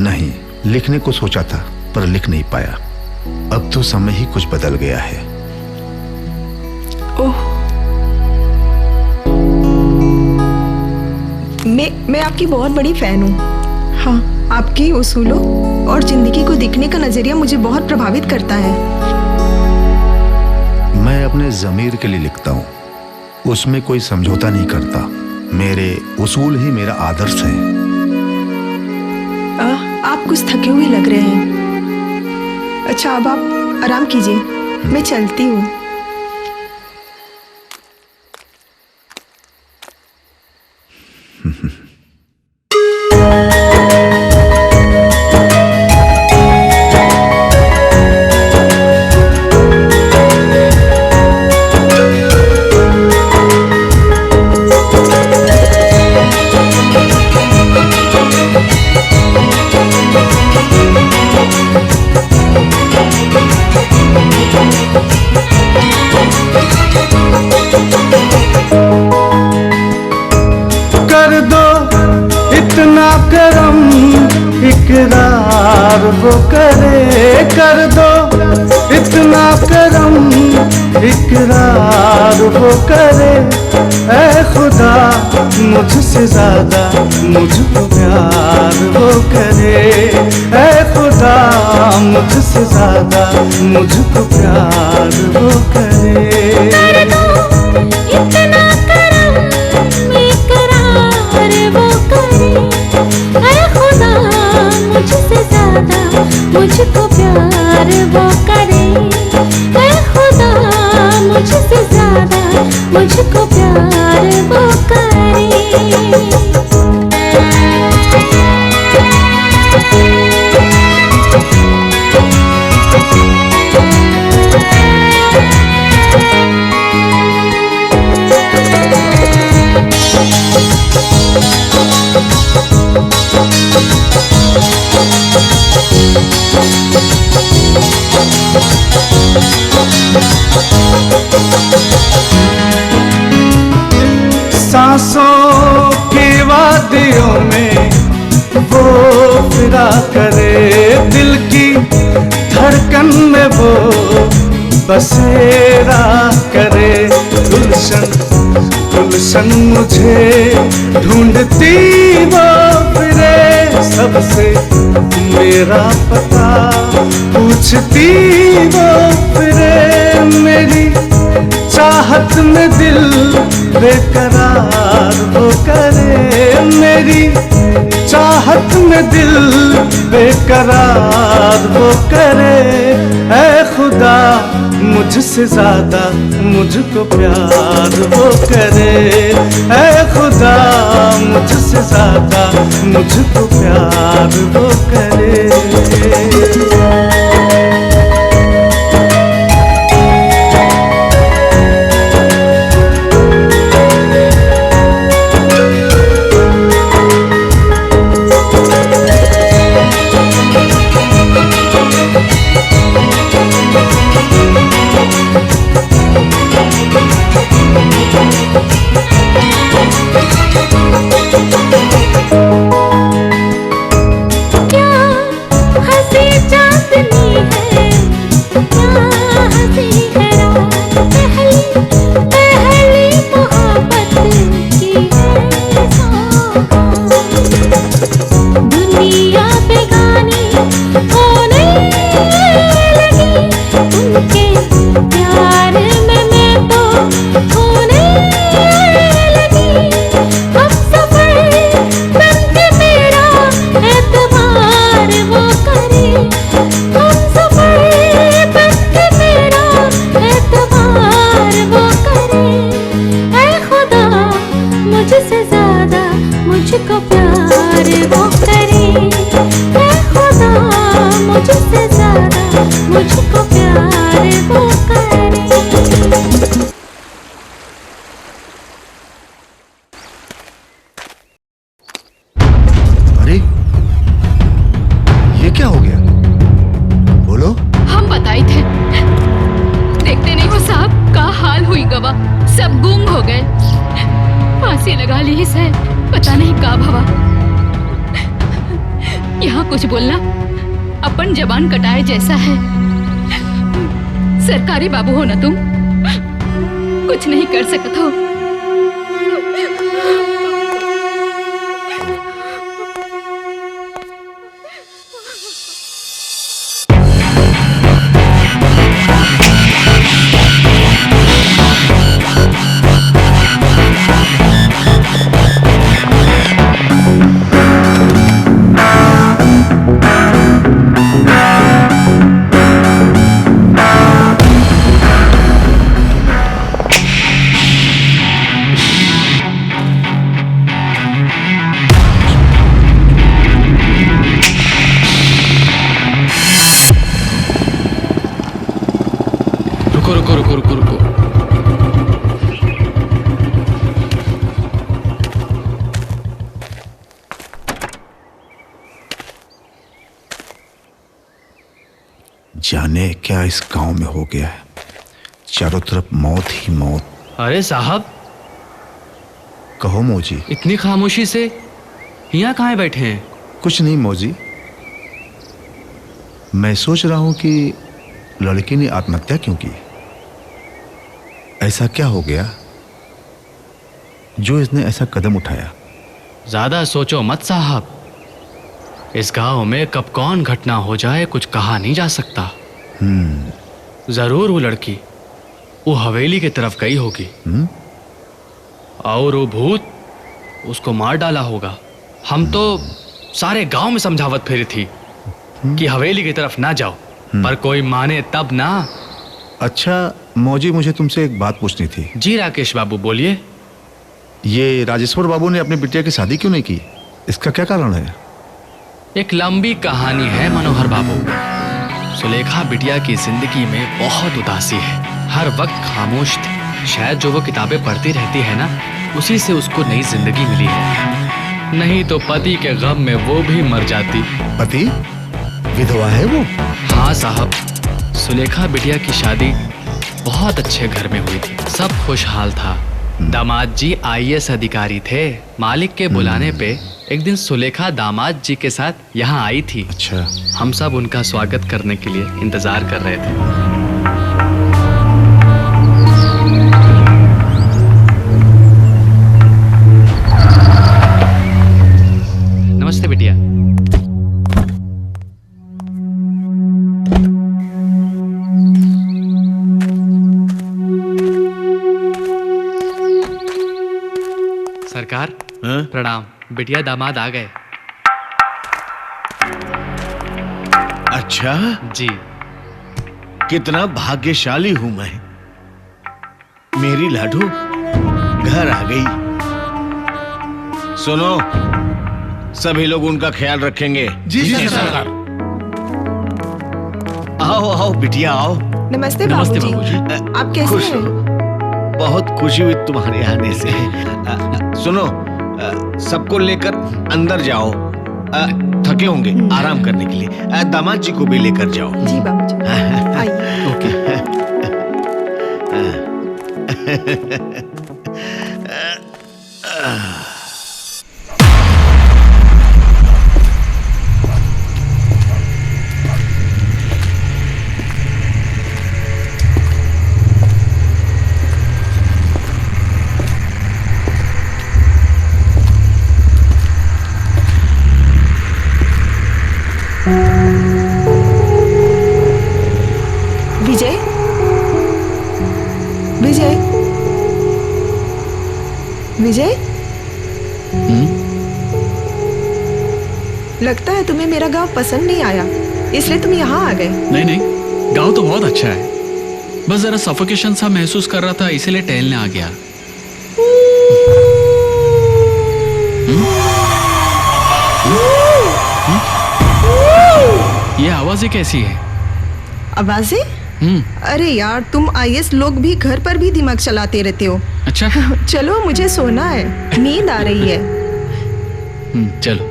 नहीं, लिखने को सोचा था पर लिख नहीं पाया। अब तो समय ही कुछ बदल गया है। ओह, मैं आपकी बहुत बड़ी फैन हूँ। हाँ, आपके उसूलों और जिंदगी को देखने का नजरिया मुझे बहुत प्रभावित करता है। मैं अपने ज़मीर के लिए लिखता हूँ, उसमें कोई समझौता नहीं करता। मेरे उसूल ही मेरा आदर्श है। आप कुछ थके हुए लग रहे हैं। अच्छा, अब आप आराम कीजिए, मैं चलती हूँ। कर दो इतना करम इकरार वो करे, कर दो इतना करम इकरार वो करे। ऐ खुदा मुझसे ज्यादा मुझको प्यार वो करे। ऐ खुदा मुझसे ज्यादा मुझको प्यार वो करे। इतना करम इकरार वो करे। ऐ खुदा मुझसे ज्यादा मुझको प्यार वो करे। ऐ खुदा मुझसे ज्यादा मुझको प्यार वो करे। सांसों की वादियों में वो फिरा करे, दिल की धड़कन में वो बसेरा करे। गुलशन गुलशन मुझे ढूंढती वो फिरे, सबसे मेरा पता पूछती वो फिरे। मेरी चाहत में दिल बेकरार वो करे। मेरी चाहत में दिल बेकरार वो करे। ऐ खुदा मुझसे ज्यादा मुझको प्यार वो करे। ऐ खुदा मुझसे ज्यादा मुझको प्यार वो करे। क्या गवाह सब गुम हो गए। फांसी लगा ली है, पता नहीं का भवा। यहाँ कुछ बोलना अपन जबान कटाए जैसा है। सरकारी बाबू हो ना तुम, कुछ नहीं कर सकते हो। रुको। जाने क्या इस गांव में हो गया है, चारों तरफ मौत ही मौत। अरे साहब, कहो मौजी। इतनी खामोशी से यहाँ कहाँ बैठे हैं? कुछ नहीं मौजी, मैं सोच रहा हूं कि लड़की ने आत्महत्या क्यों की। ऐसा क्या हो गया जो इसने ऐसा कदम उठाया? ज्यादा सोचो मत साहब, इस गांव में कब कौन घटना हो जाए कुछ कहा नहीं जा सकता। जरूर वो लड़की वो हवेली की तरफ गई होगी और वो भूत उसको मार डाला होगा। हम तो सारे गांव में समझावत फेरी थी कि हवेली की तरफ ना जाओ, पर कोई माने तब ना। अच्छा मौजी, मुझे तुमसे एक बात पूछनी थी। जी राकेश बाबू बोलिए। ये राजेश्वर बाबू ने अपनी बिटिया की शादी क्यों नहीं की, इसका क्या कारण है? एक लंबी कहानी है मनोहर बाबू। सुलेखा बिटिया की जिंदगी में बहुत उदासी है, हर वक्त खामोश थी। शायद जो वो किताबें पढ़ती रहती है ना, उसी से उसको नई जिंदगी मिली है। नहीं तो पति के गम में वो भी मर जाती। पति विधवा है वो? हाँ साहब, सुलेखा बिटिया की शादी बहुत अच्छे घर में हुई थी, सब खुशहाल था। दामाद जी IAS अधिकारी थे। मालिक के बुलाने पे एक दिन सुलेखा दामाद जी के साथ यहाँ आई थी। अच्छा। हम सब उनका स्वागत करने के लिए इंतजार कर रहे थे। नमस्ते बिटिया। सरकार प्रणाम, बिटिया दामाद आ गए। अच्छा जी, कितना भाग्यशाली हूं मैं, मेरी लाडू घर आ गई। सुनो, सभी लोग उनका ख्याल रखेंगे। जी सरकार। आओ आओ बिटिया आओ। नमस्ते बाबूजी। आप कैसे खुश हैं? हो? बहुत खुशी हुई तुम्हारे आने से। सुनो, सबको लेकर अंदर जाओ, थके होंगे आराम करने के लिए। दामाद जी को भी लेकर जाओ। जी बाबूजी। आइए। ओके। विजय, विजय, विजय, लगता है तुम्हें मेरा गांव पसंद नहीं आया, इसलिए तुम यहाँ आ गए। नहीं, गांव तो बहुत अच्छा है, बस जरा सफोकेशन सा महसूस कर रहा था, इसीलिए टहलने आ गया। ये आवाजें कैसी है? आवाजें? अरे यार, तुम IAS लोग भी घर पर भी दिमाग चलाते रहते हो। अच्छा। चलो मुझे सोना है, नींद आ रही है। चलो।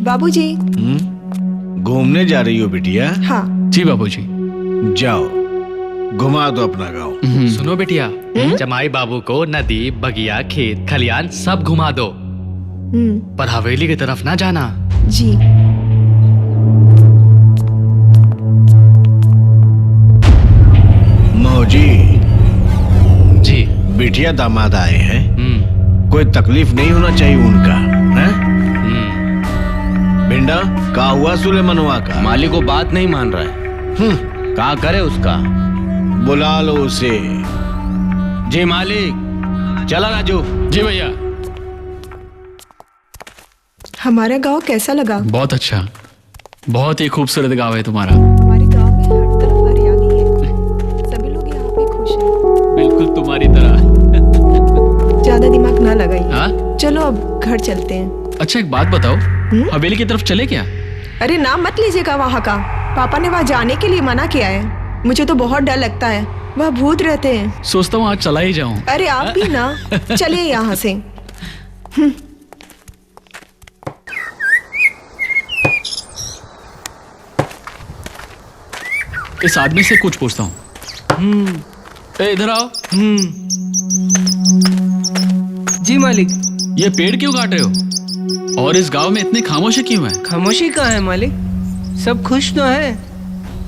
बाबूजी, घूमने जा रही हो बिटिया? हाँ। जी बाबूजी। जाओ घुमा दो अपना गांव। सुनो बिटिया, जमाई बाबू को नदी, बगिया, खेत, खलियान सब घुमा दो, पर हवेली की तरफ ना जाना। जी। मौजी जी। बिटिया दामाद आए हैं, कोई तकलीफ नहीं होना चाहिए उनका, है? बिंडा का हुआ सुलेमनवा का? मालिक को बात नहीं मान रहा है। क्या करे उसका? बुला लो उसे। जी मालिक। चला राजू। जी भैया। हमारा गांव कैसा लगा? बहुत अच्छा, बहुत ही खूबसूरत गांव है तुम्हारा। हमारे गांव में हर तरफ हरियाली है, सभी लोग यहाँ पे खुश हैं। बिल्कुल तुम्हारी तरह। ज्यादा दिमाग ना लगाइए। हाँ? चलो अब घर चलते हैं। अच्छा एक बात बताओ, हवेली की तरफ चले क्या? अरे नाम मत लीजिएगा वहाँ का, पापा ने वहाँ जाने के लिए मना किया है। मुझे तो बहुत डर लगता है, वह भूत रहते हैं। सोचता हूँ आज चला ही जाऊं। अरे आप भी ना, चलिए यहाँ से। इस आदमी से कुछ पूछता हूँ। इधर आओ। जी मालिक। ये पेड़ क्यों काट रहे हो? और इस गांव में इतनी खामोशी क्यों है? खामोशी कहाँ है मालिक, सब खुश तो है।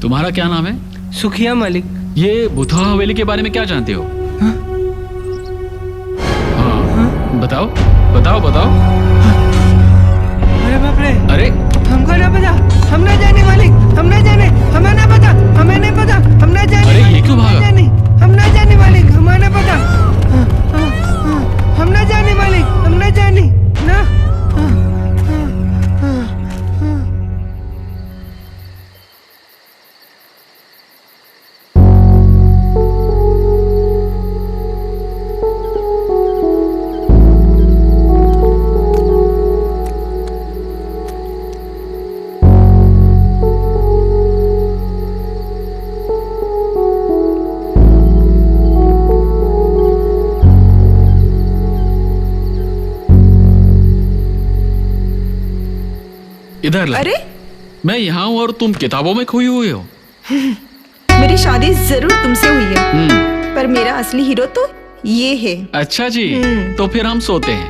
तुम्हारा क्या नाम है? सुखिया मालिक। ये बुथा हवेली के बारे में क्या जानते हो? हाँ, बताओ बताओ बताओ। अरे बाप रे। अरे हमको ना पता, हम ना जाने मालिक, हम ना जाने, हमें ना पता, हमें नहीं पता, हम ना जाने। अरे ये क्यों भागा? हम ना जाने मालिक, हमें ना पता, हम ना जाने मालिक, हम ना जाने ना। इधर ला। अरे मैं यहाँ हूँ और तुम किताबों में खोई हुई हो। मेरी शादी जरूर तुमसे हुई है, पर मेरा असली हीरो तो ये है। अच्छा जी, तो फिर हम सोते हैं।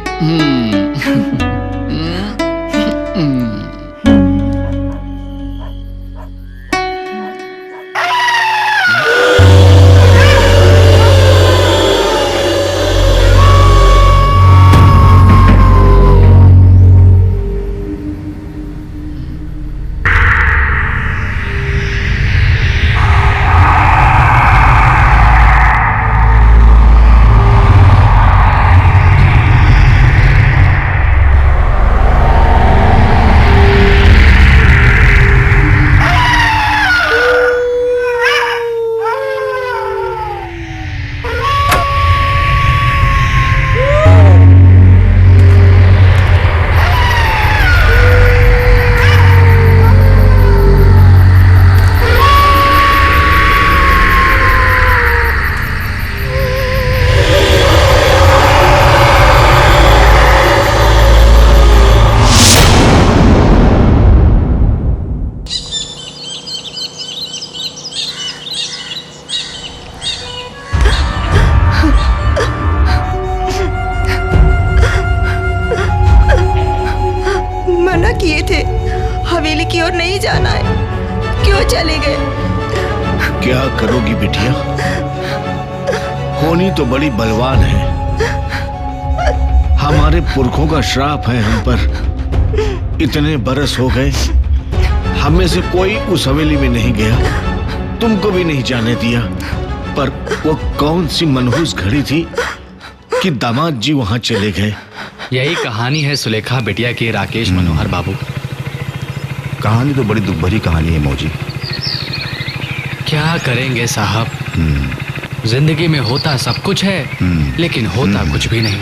किए थे, हवेली की ओर नहीं जाना है, क्यों चले गए? क्या करोगी बिटिया, होनी तो बड़ी बलवान है, हमारे पुरखों का श्राप है हम पर। इतने बरस हो गए, हम में से कोई उस हवेली में नहीं गया, तुमको भी नहीं जाने दिया। पर वो कौन सी मनहूस घड़ी थी कि दामाद जी वहां चले गए। यही कहानी है सुलेखा बिटिया की राकेश मनोहर बाबू। कहानी तो बड़ी दुख भरी कहानी है मौजी। क्या करेंगे साहब, जिंदगी में होता सब कुछ है, लेकिन होता कुछ भी नहीं।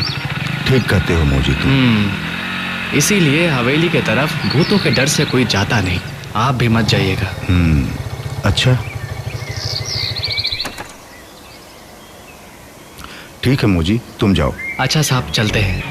ठीक कहते हो मौजी तुम। इसीलिए हवेली के तरफ भूतों के डर से कोई जाता नहीं। आप भी मत जाइएगा। अच्छा ठीक है मौजी, तुम जाओ। अच्छा साहब, चलते हैं।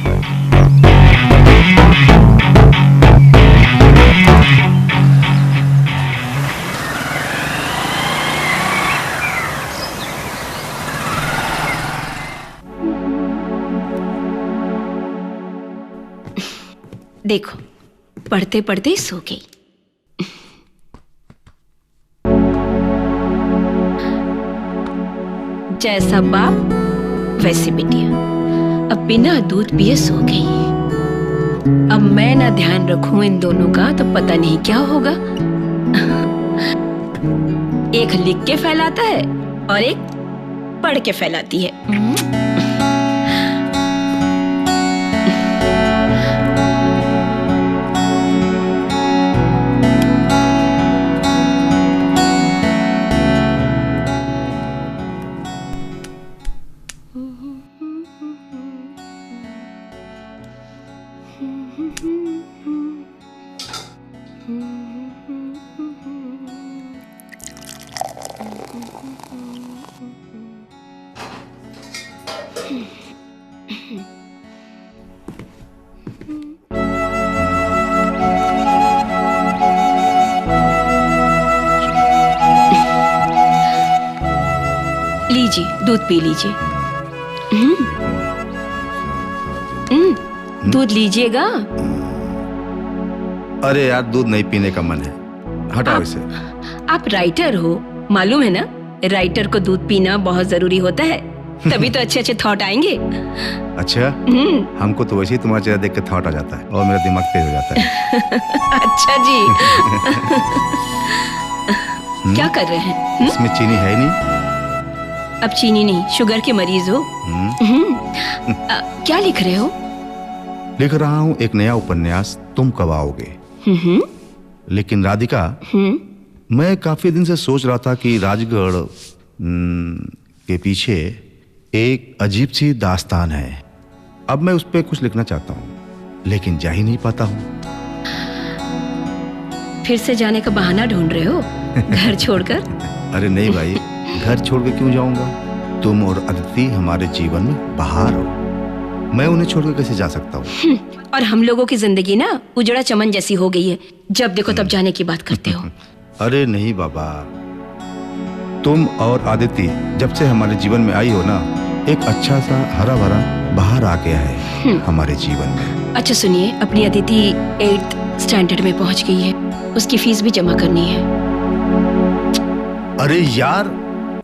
देखो पढ़ते पढ़ते ही सो गई। जैसा बाप वैसे बिटिया, अब बिना दूध पिए सो गई। अब मैं ना ध्यान रखूं इन दोनों का तो पता नहीं क्या होगा। एक लिख के फैलाता है और एक पढ़ के फैलाती है। लीजिए दूध पी लीजिए। दूध लीजिएगा। अरे यार दूध नहीं पीने का मन है, हटाओ इसे। आप राइटर हो, मालूम है ना, राइटर को दूध पीना बहुत जरूरी होता है, तभी तो अच्छे अच्छे थॉट आएंगे। अच्छा, हमको तो वैसे ही तुम्हारा चेहरा देख के थॉट आ जाता है और मेरा दिमाग तेज हो जाता है। अच्छा जी। क्या कर रहे हैं? इसमें चीनी है ही नहीं। अब चीनी नहीं, शुगर के मरीज हो। क्या लिख रहे हो? लिख रहा हूँ एक नया उपन्यास, तुम कब आओगे। लेकिन राधिका, मैं काफी दिन से सोच रहा था कि राजगढ़ के पीछे एक अजीब सी दास्तान है। अब मैं उस पर कुछ लिखना चाहता हूँ, लेकिन जा ही नहीं पाता हूँ। फिर से जाने का बहाना ढूंढ रहे हो घर छोड़कर? अरे नहीं भाई, घर छोड़ के क्यों जाऊंगा। तुम और अदिति हमारे जीवन में बहार हो, मैं उन्हें छोड़कर कैसे जा सकता हूँ। और हम लोगों की जिंदगी ना उजड़ा चमन जैसी हो गई है, जब देखो तब जाने की बात करते हो। अरे नहीं बाबा, तुम और आदिति जब से हमारे जीवन में आई हो ना, एक अच्छा सा हरा भरा बहार आ गया है हमारे जीवन में। अच्छा सुनिए, अपनी अदिति 8th स्टैंडर्ड में पहुंच गई है, उसकी फीस भी जमा करनी है। अरे यार,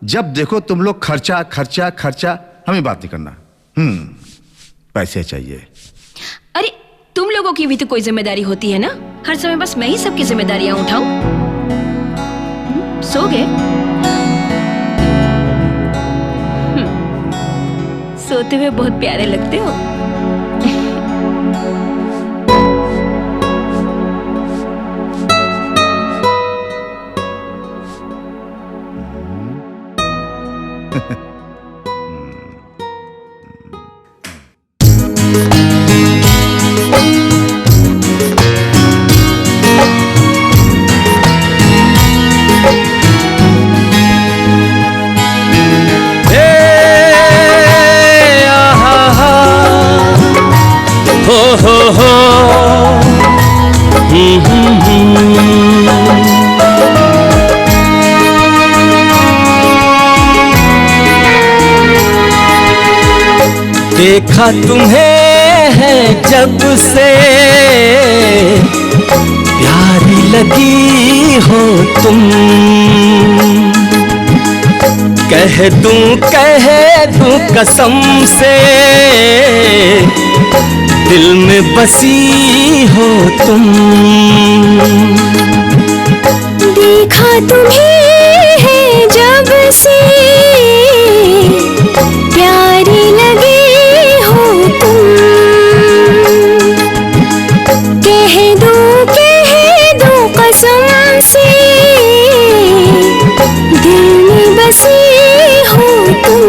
जब देखो तुम लोग खर्चा खर्चा खर्चा, हमें बात नहीं करना। पैसे चाहिए। अरे तुम लोगों की भी तो कोई जिम्मेदारी होती है ना, हर समय बस मैं ही सबकी जिम्मेदारियां उठाऊं? सो गए? सोते हुए बहुत प्यारे लगते हो। देखा तुम्हें है जब से प्यारी लगी हो तुम, कह दूं कसम से दिल में बसी हो तुम। देखा तुम्हें है जब से प्यारी लगी हो तुम, कह दूं कसम से दिल में बसी हो तुम।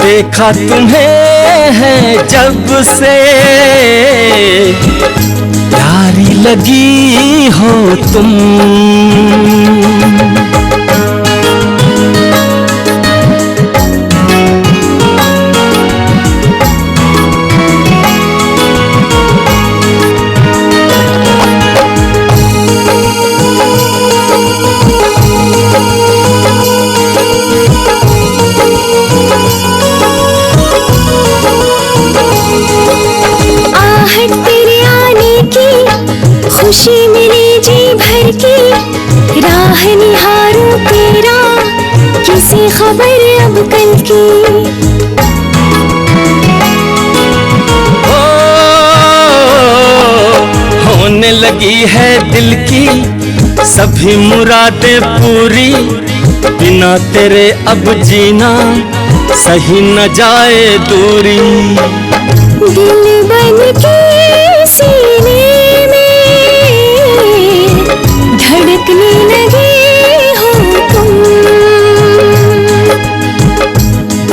देखा तुम्हें है जब से प्यारी लगी हो तुम। खुशी मिली जी भर की, राह निहारूं तेरा, किसी खबर अब कल की। होने लगी है दिल की सभी मुरादें पूरी, बिना तेरे अब जीना सही न जाए दूरी। दिल बन के सीने में धड़कने लगे हो तुम,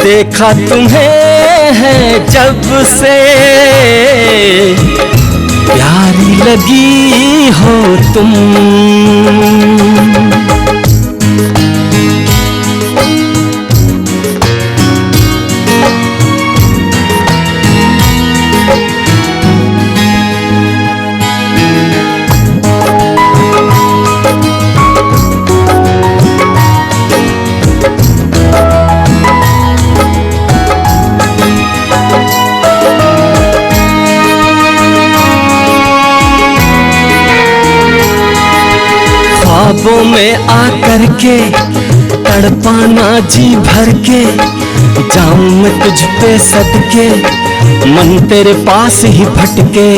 देखा तुम्हें है जब से प्यारी लगी हो तुम। ख्वाबों में आकर के तड़पाना जी भर के, जाऊं मैं तुझ पे सदके मन तेरे पास ही भटके।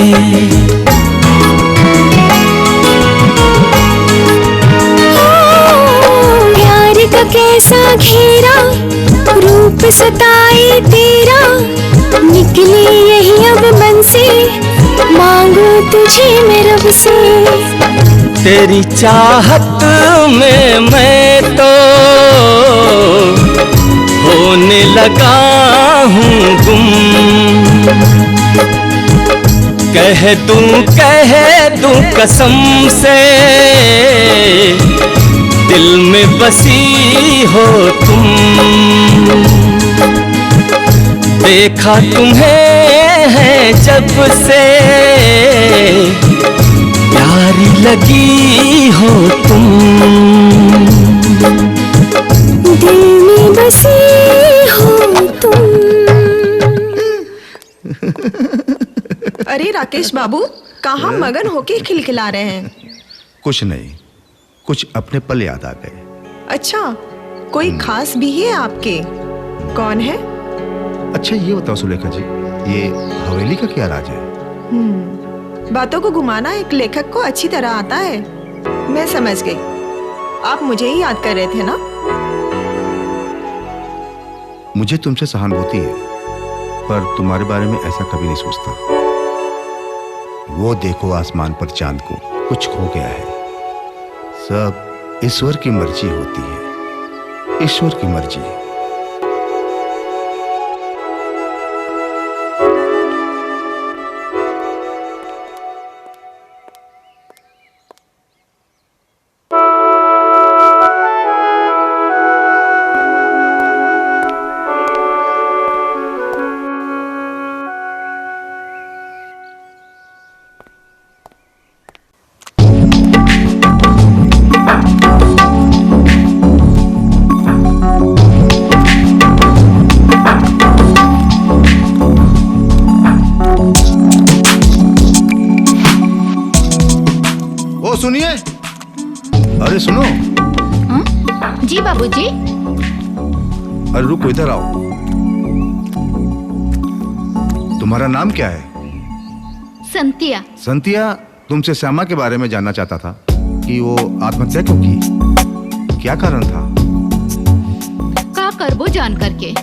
प्यार का कैसा घेरा रूप सताए तेरा, निकले यही अब मन से मांगू तुझे मैं रब से। तेरी चाहत में मैं तो होने लगा हूँ गुम, कह दूं कसम से दिल में बसी हो तुम। देखा तुम्हें है जब से प्यारी लगी हो तुम, दिल में बसी हो तुम। अरे राकेश बाबू, कहाँ मगन होके खिलखिला रहे हैं? कुछ नहीं, कुछ अपने पल याद आ गए। अच्छा, कोई खास भी है आपके? कौन है? अच्छा ये बताओ सुलेखा जी, ये हवेली का क्या राज है? बातों को घुमाना एक लेखक को अच्छी तरह आता है। मैं समझ गई, आप मुझे ही याद कर रहे थे ना? मुझे तुमसे सहानुभूति है, पर तुम्हारे बारे में ऐसा कभी नहीं सोचता। वो देखो आसमान पर चांद को, कुछ खो गया है। सब ईश्वर की मर्जी होती है, ईश्वर की मर्जी। सुनिए। अरे सुनो। जी बाबूजी। अरे रुको, इधर आओ। तुम्हारा नाम क्या है? संतिया। संतिया, तुमसे श्यामा के बारे में जानना चाहता था कि वो आत्महत्या क्यों की, क्या कारण था? का करबो जान करके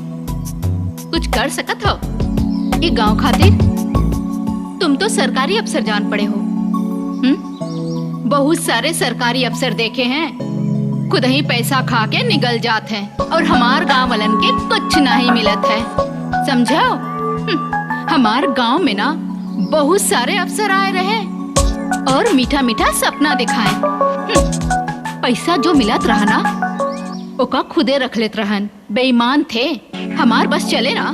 कुछ कर सकत हो ये गांव खातिर? तुम तो सरकारी अफसर जान पड़े हो। बहुत सारे सरकारी अफसर देखे हैं, खुद ही पैसा खा के निकल जात हैं और हमार गांव वालन के कुछ नहीं मिलत है, समझो? हमार गांव में ना बहुत सारे अफसर आए रहे और मीठा मीठा सपना दिखाए। पैसा जो मिलत रहा ना ओका खुदे रख लेत रहन, बेईमान थे। हमार बस चले ना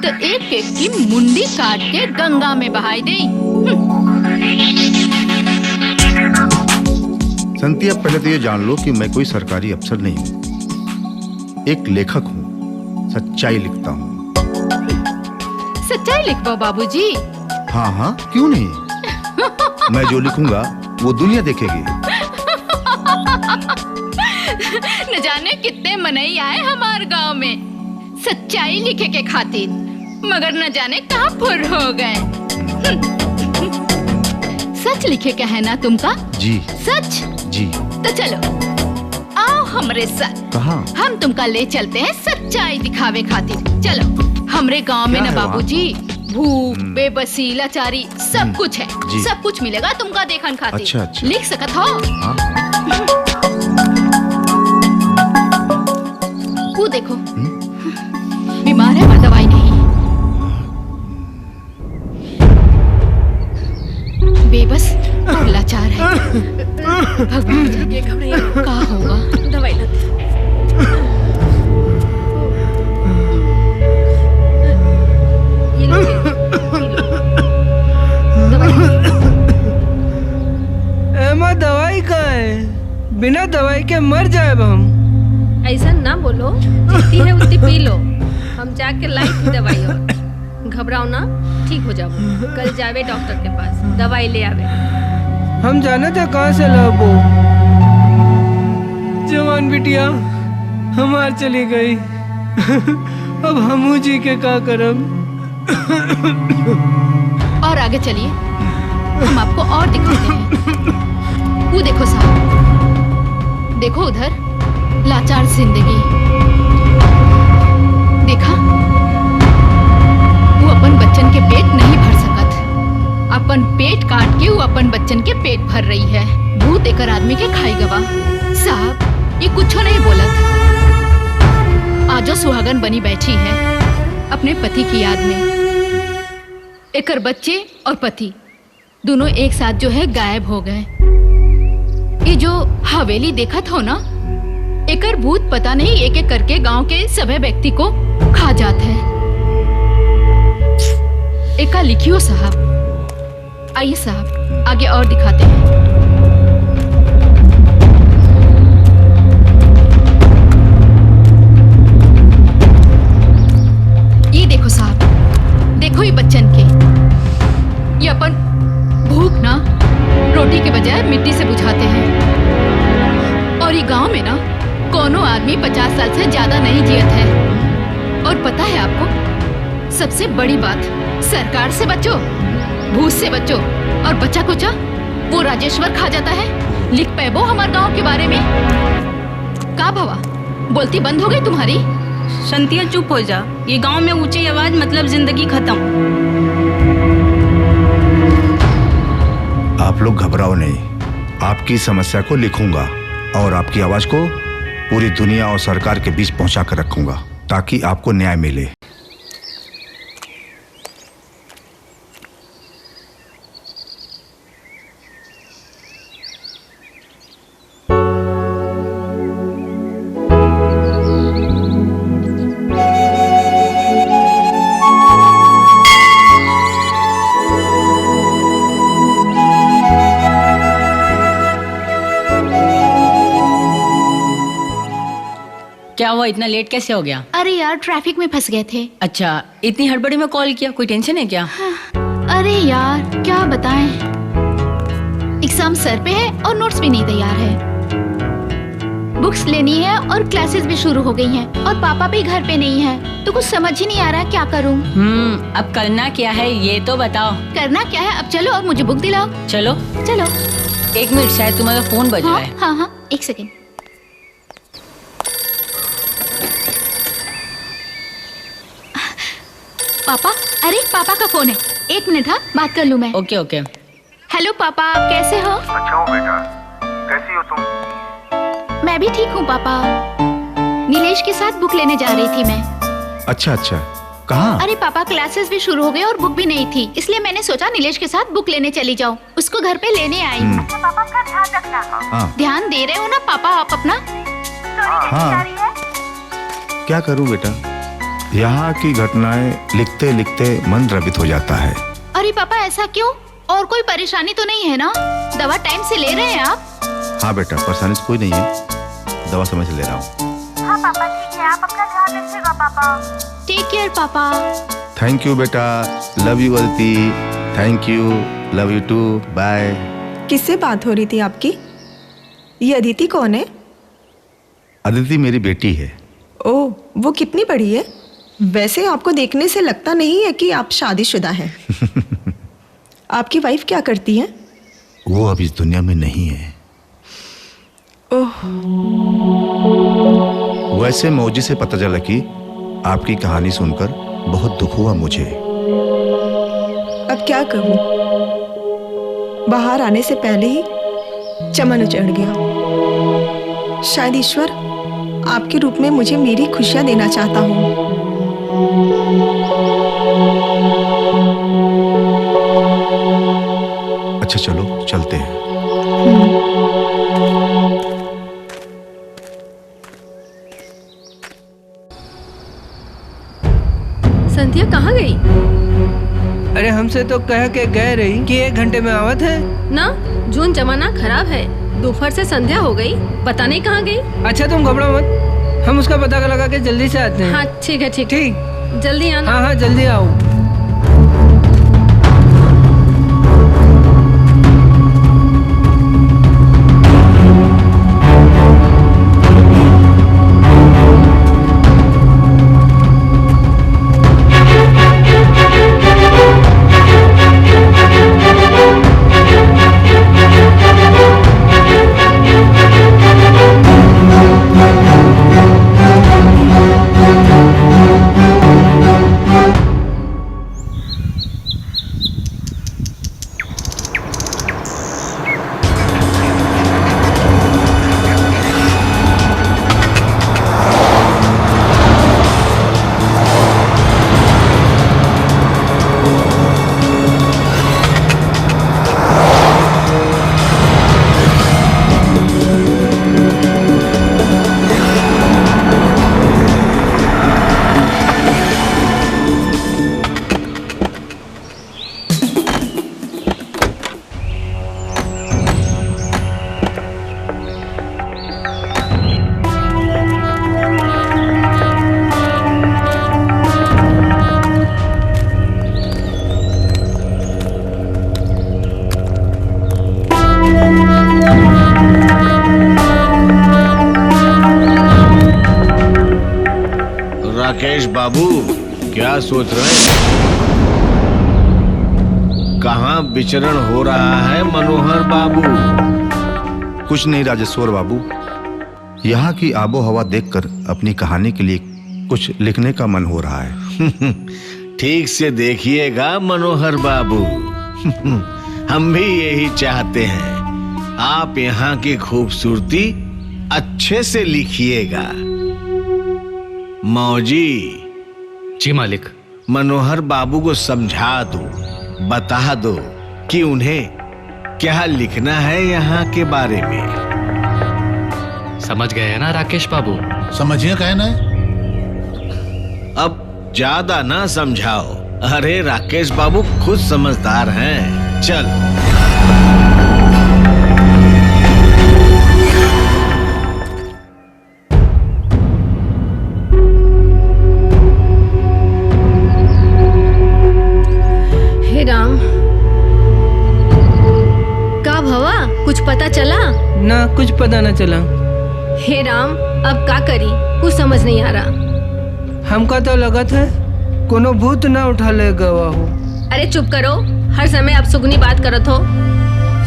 तो एक एक की मुंडी काट के गंगा में बहाई दे। संतिया, पहले तो ये जान लो कि मैं कोई सरकारी अफसर नहीं हूँ, एक लेखक हूँ, सच्चाई लिखता हूँ। सच्चाई लिखवाओ बाबूजी। हाँ हाँ, क्यों नहीं। मैं जो लिखूंगा वो दुनिया देखेगी। न जाने कितने मनई आए हमारे गांव में सच्चाई लिखे के खातिर, मगर न जाने कहाँ फुर हो गए। सच लिखे का है ना तुमका? जी सच जी। तो चलो आओ हमरे साथ। कहाँ? हम तुमका ले चलते हैं सच्चाई दिखावे खातिर। चलो हमरे गांव में क्या ना है बाबूजी भूख बेबसी लाचारी सब कुछ है। जी। सब कुछ मिलेगा तुमका देखन खातिर। अच्छा, अच्छा। लिख सकत हो? वो देखो बीमार है पर दवाई नहीं, बेबस और लाचार है। भगवान जाने क्या होगा। दवाई लाते। ये लो, एमा दवाई कहाँ है? बिना दवाई के मर जाए हम। ऐसा ना बोलो, जितनी है उतनी पी लो। हम जाके लाई थी दवाई और घबराओ ना, ठीक हो जाओ। कल जावे डॉक्टर के पास, दवाई ले आवे। हम जाने थे कहाँ से लाबो। जवान बिटिया हमार चली गई। अब हमू जी के का करब। और आगे चलिए, हम आपको और दिखाते हैं। वो देखो साहब, देखो उधर लाचार जिंदगी। देखा, वो अपन बच्चन के पेट नहीं भर सकत। अपन पेट काट के वो अपन बच्चन के पेट भर रही है। भूत एकर आदमी के खाई गवा। साहब ये कुछ नहीं बोलत। आजो सुहागन बनी बैठी है अपने पति की याद में। एकर बच्चे और पति दोनों एक साथ जो है गायब हो गए। ये जो हवेली देखत हो ना, एकर भूत पता नहीं एक एक करके गांव के सभी व्यक्ति को खा जाते हैं। एका लिखियो साहब। आइए साहब आगे और दिखाते हैं। ये देखो साहब, देखो ये बच्चन के, ये अपन भूख ना रोटी के बजाय मिट्टी से बुझाते हैं। और ये गांव में ना कोनो आदमी 50 साल से ज्यादा नहीं जियत है। और पता है आपको सबसे बड़ी बात, सरकार से बचो, भूत से बचो, और बच्चा कुचा वो राजेश्वर खा जाता है। लिख पैबो हमारे गांव के बारे में। का भवा बोलती बंद हो गई तुम्हारी? संतिया चुप हो जा। ये गांव में ऊंची आवाज मतलब जिंदगी खत्म। आप लोग घबराओ नहीं, आपकी समस्या को लिखूंगा और आपकी आवाज को पूरी दुनिया और सरकार के बीच पहुंचा कर रखूंगा ताकि आपको न्याय मिले। क्या हुआ, इतना लेट कैसे हो गया? अरे यार ट्रैफिक में फंस गए थे। अच्छा, इतनी हड़बड़ी में कॉल किया, कोई टेंशन है क्या? अरे यार क्या बताएं, एग्जाम सर पे है और नोट्स भी नहीं तैयार है। बुक्स लेनी है और क्लासेस भी शुरू हो गई हैं और पापा भी घर पे नहीं है, तो कुछ समझ ही नहीं आ रहा क्या करूं। अब करना क्या है ये तो बताओ। करना क्या है, अब चलो और मुझे बुक दिलाओ। चलो चलो। 1 मिनट, शायद तुम्हारा फोन बज रहा है। हाँ हाँ 1 सेकेंड। पापा, अरे पापा का फोन है, 1 मिनट। हाँ बात कर लूँ मैं। Okay okay. हेलो पापा, आप कैसे हो? अच्छा हूँ बेटा, कैसी हो तुम? मैं भी ठीक हूँ पापा। नीलेश के साथ बुक लेने जा रही थी मैं। अच्छा अच्छा, कहाँ? अरे पापा क्लासेस भी शुरू हो गए और बुक भी नहीं थी, इसलिए मैंने सोचा नीलेश के साथ बुक लेने चली जाऊँ। उसको घर पे लेने आई। अच्छा पापा का ध्यान रखना। हाँ। ध्यान दे रहे हो ना पापा आप अपना? हाँ। क्या करूँ बेटा, यहाँ की घटनाएं लिखते लिखते मन द्रवित हो जाता है। अरे पापा ऐसा क्यों? और कोई परेशानी तो नहीं है ना? दवा टाइम से ले रहे हैं आप? हाँ बेटा, परेशानी कोई नहीं है, दवा समय से ले रहा हूँ। हाँ पापा ठीक है, आप अपना ध्यान रखिएगा पापा। टेक केयर पापा। थैंक यू बेटा, love you Aditi, thank you. Love you too, bye. किससे बात हो रही थी आपकी? ये अदिति कौन है? अदिति मेरी बेटी है। ओह, वो कितनी बड़ी है? वैसे आपको देखने से लगता नहीं है कि आप शादीशुदा हैं। आपकी वाइफ क्या करती है? वो अब इस दुनिया में नहीं है। ओह। वैसे मौजी से पता चला कि आपकी कहानी सुनकर बहुत दुख हुआ मुझे। अब क्या करूं? बाहर आने से पहले ही चमन उचड़ गया। शायद ईश्वर आपके रूप में मुझे मेरी खुशियां देना चाहता हूं। अच्छा चलो चलते हैं। संध्या कहाँ गई? अरे हमसे तो कह के गए रही कि 1 घंटे में आवत है ना। जून जमाना खराब है, दोपहर से संध्या हो गई, पता नहीं कहाँ गई। अच्छा तुम घबराओ मत, हम उसका पता लगा के जल्दी से आते हैं। हाँ ठीक है, ठीक ठीक, जल्दी आना। हाँ हाँ जल्दी आओ। राकेश बाबू क्या सोच रहे हैं? कहाँ विचरण हो रहा है मनोहर बाबू? कुछ नहीं राजेश्वर बाबू, यहाँ की आबो हवा देखकर अपनी कहानी के लिए कुछ लिखने का मन हो रहा है। ठीक से देखिएगा मनोहर बाबू, हम भी यही चाहते हैं। आप यहाँ की खूबसूरती अच्छे से लिखिएगा। मौजी। जी मालिक। मनोहर बाबू को समझा दो, बता दो कि उन्हें क्या लिखना है यहाँ के बारे में। समझ गए ना राकेश बाबू? समझिए कहना है। अब ज्यादा ना समझाओ। अरे राकेश बाबू खुद समझदार हैं। चल। हे राम, का भवा कुछ पता चला? ना कुछ पता न चला। हे राम, अब का करी, कुछ समझ नहीं आ रहा। हमका तो लगत है कोनो भूत ना उठा ले गवा हो। अरे चुप करो, हर समय आप सुगनी बात करत हो।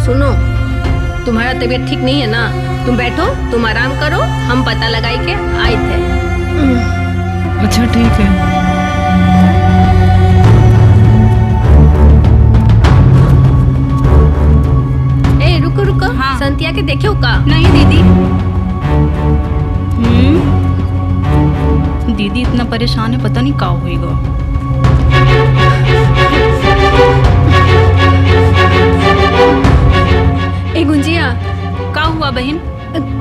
सुनो, तुम्हारा तबीयत ठीक नहीं है ना, तुम बैठो, तुम आराम करो, हम पता लगाई के आए थे। अच्छा ठीक है। ए रुको रुको, हाँ। संतिया के देखे हो का? नहीं दीदी। दीदी इतना परेशान है, पता नहीं क्या होएगा। ए गुंजिया, क्या हुआ बहन?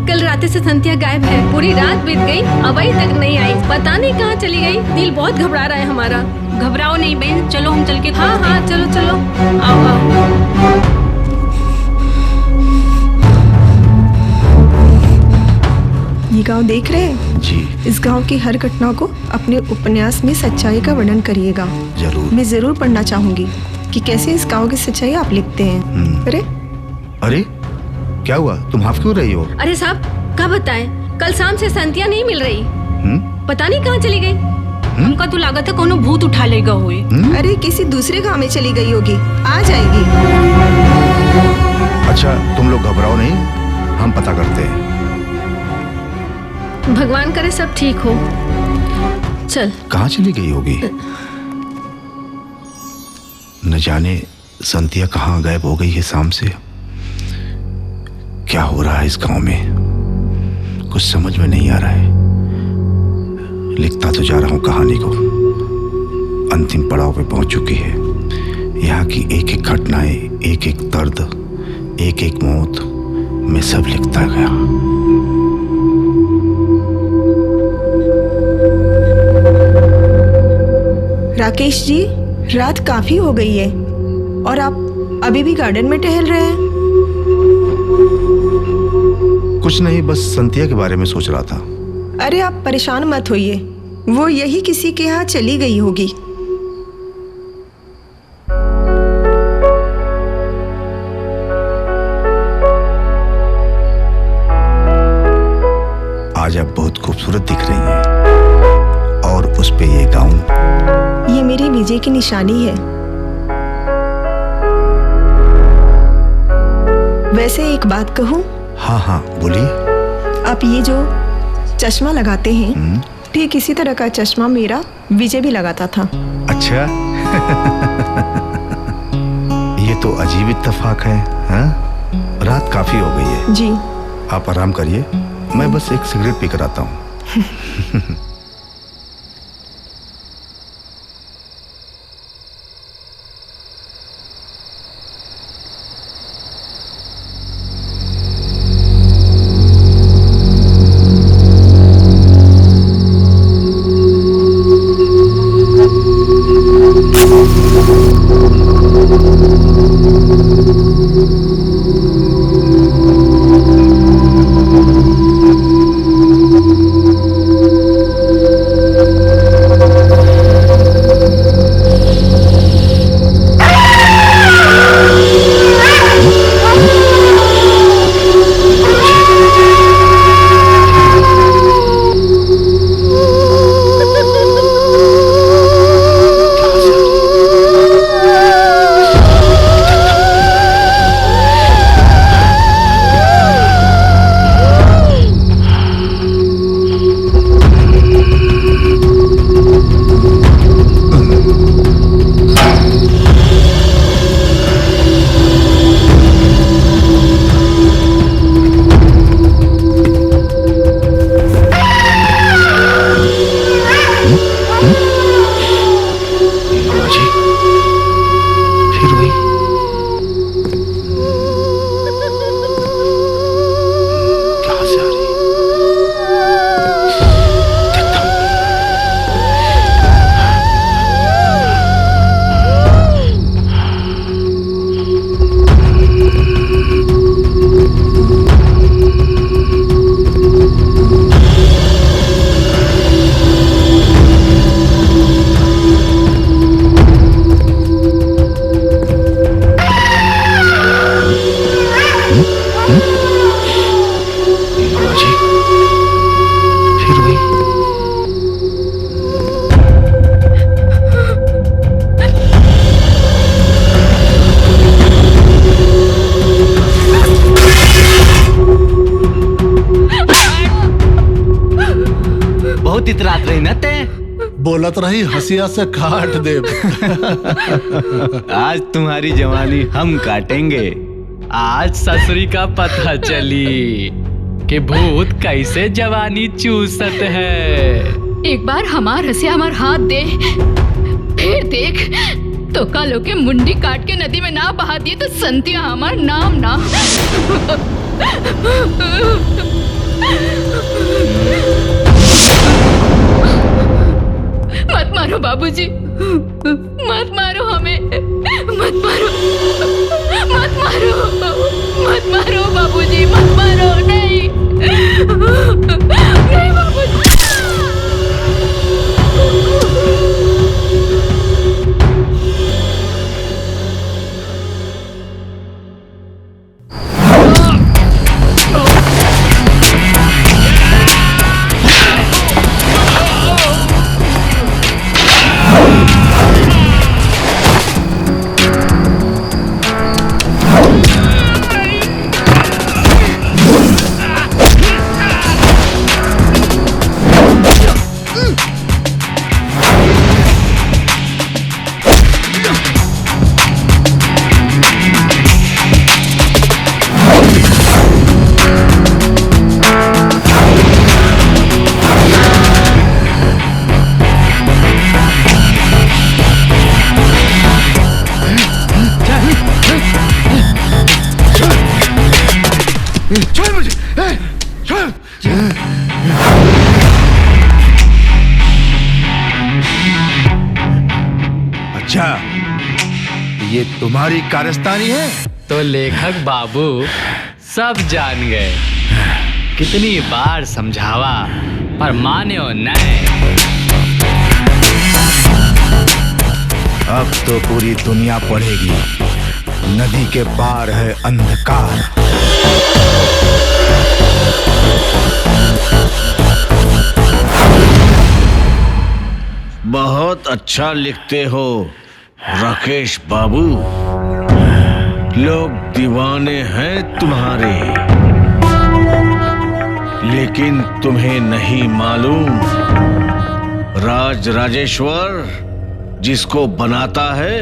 कल रात से संतिया गायब है, पूरी रात बीत गई, अभी तक नहीं आई, पता नहीं कहाँ चली गई। दिल बहुत घबरा रहा है हमारा। घबराओ नहीं बहन, चलो हम चल के। हाँ हाँ चलो चलो, आओ आओ। ये गांव देख रहे हैं जी? इस गांव की हर घटना को अपने उपन्यास में सच्चाई का वर्णन करिएगा। जरूर। मैं जरूर पढ़ना चाहूंगी। कि कैसे इस गांव की सच्चाई आप लिखते हैं। अरे अरे क्या हुआ, तुम हाफ क्यों रही हो? अरे साहब क्या बताएं, कल शाम से संतिया नहीं मिल रही। पता नहीं कहाँ चली गई। हमका तो लागत है कोनो भूत उठा लेगा हुई। अरे किसी दूसरे गांव में चली गई होगी, आ जाएगी। अच्छा तुम लोग घबराओ नहीं, हम पता करते हैं। भगवान करे सब ठीक हो। चल। कहाँ चली गई होगी? न जाने संतिया कहाँ गायब हो गई है शाम से। क्या हो रहा है इस गांव में, कुछ समझ में नहीं आ रहा है। लिखता तो जा रहा हूं कहानी को, अंतिम पड़ाव पे पहुंच चुकी है। यहाँ की एक एक घटनाएं, एक एक दर्द, एक एक मौत, मैं सब लिखता गया। राकेश जी, रात काफी हो गई है और आप अभी भी गार्डन में टहल रहे हैं। कुछ नहीं, बस संतिया के बारे में सोच रहा था। अरे आप परेशान मत होइए, वो यही किसी के यहाँ चली गई होगी। आज आप बहुत खूबसूरत दिख रही हैं, और उस पे ये गाउन। ये मेरी विजय की निशानी है। वैसे एक बात कहूँ? हाँ हाँ बोलिए। आप ये जो चश्मा लगाते हैं, ठीक इसी तरह का चश्मा मेरा विजय भी लगाता था। अच्छा ये तो अजीब इत्तेफाक है। हाँ? रात काफी हो गई है। जी आप आराम करिए, मैं बस एक सिगरेट पीकर आता हूँ। बहुत इतरात रही ना ते। बोलत रही हंसिया से काट दे। आज तुम्हारी जवानी हम काटेंगे। आज ससुरी का पता चली कि भूत कैसे जवानी चूसत है। एक बार हमार हंसिया हमार हाथ दे, फिर देख तो कालो के मुंडी काट के नदी में ना बहा दिए तो संतिया हमार नाम ना। मत मारो बाबूजी, मत मारो हमें, मत मारो, मत मारो, मत मारो बाबूजी, मत मारो। नहीं नहीं बाबूजी। तुम्हारी कारस्तानी है? तो लेखक बाबू सब जान गए। कितनी बार समझावा पर मान्यो नहीं। अब तो पूरी दुनिया पढ़ेगी, नदी के पार है अंधकार। बहुत अच्छा लिखते हो राकेश बाबू। लोग दीवाने हैं तुम्हारे, लेकिन तुम्हें नहीं मालूम राज राजेश्वर जिसको बनाता है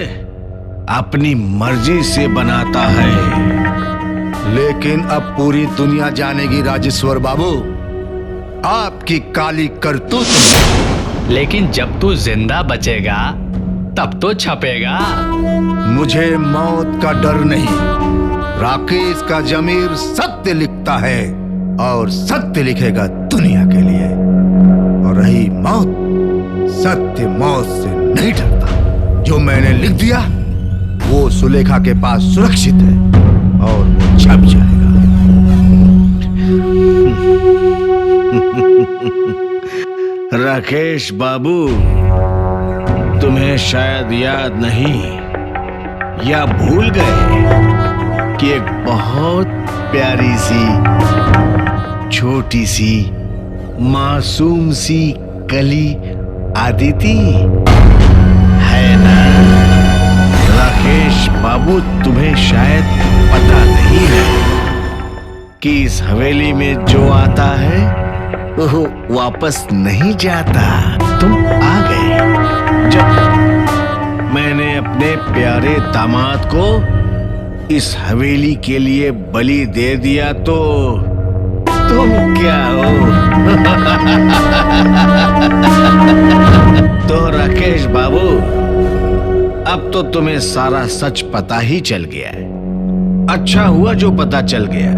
अपनी मर्जी से बनाता है। लेकिन अब पूरी दुनिया जानेगी राजेश्वर बाबू आपकी काली करतूत। लेकिन जब तू जिंदा बचेगा तब तो छपेगा। मुझे मौत का डर नहीं। राकेश का जमीर सत्य लिखता है और सत्य लिखेगा दुनिया के लिए। और रही मौत, सत्य मौत से नहीं डरता। जो मैंने लिख दिया वो सुलेखा के पास सुरक्षित है और वो छप जाएगा। राकेश बाबू, तुम्हें शायद याद नहीं या भूल गए कि एक बहुत प्यारी सी, छोटी सी, मासूम सी कली आदिति है ना? राकेश बाबू, तुम्हें शायद पता नहीं है कि इस हवेली में जो आता है वो वापस नहीं जाता। तुम आ गए जब मैंने अपने प्यारे दामाद को इस हवेली के लिए बलि दे दिया तो तुम क्या हो? तो राकेश बाबू, अब तो तुम्हें सारा सच पता ही चल गया है। अच्छा हुआ जो पता चल गया,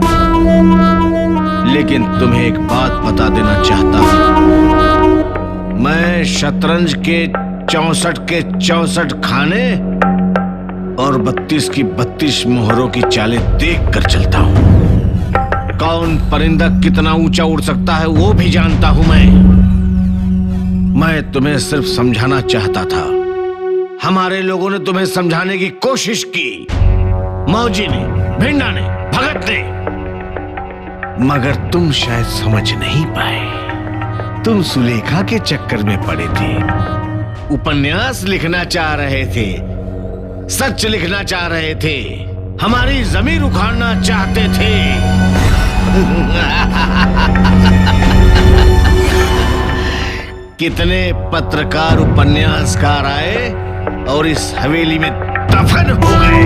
लेकिन तुम्हें एक बात बता देना चाहता हूं। मैं शतरंज के 64 के 64 खाने और 32 की 32 मोहरों की चालें देख कर चलता हूं। कौन परिंदा कितना ऊंचा उड़ सकता है वो भी जानता हूं मैं तुम्हें सिर्फ समझाना चाहता था। हमारे लोगों ने तुम्हें समझाने की कोशिश की, मौजी ने, भिंडा ने, भगत ने, मगर तुम शायद समझ नहीं पाए। तुम सुलेखा के चक्कर में पड़े थे। उपन्यास लिखना चाह रहे थे, सच लिखना चाह रहे थे, हमारी जमीन उखाड़ना चाहते थे। कितने पत्रकार, उपन्यासकार आए और इस हवेली में दफन हो गए।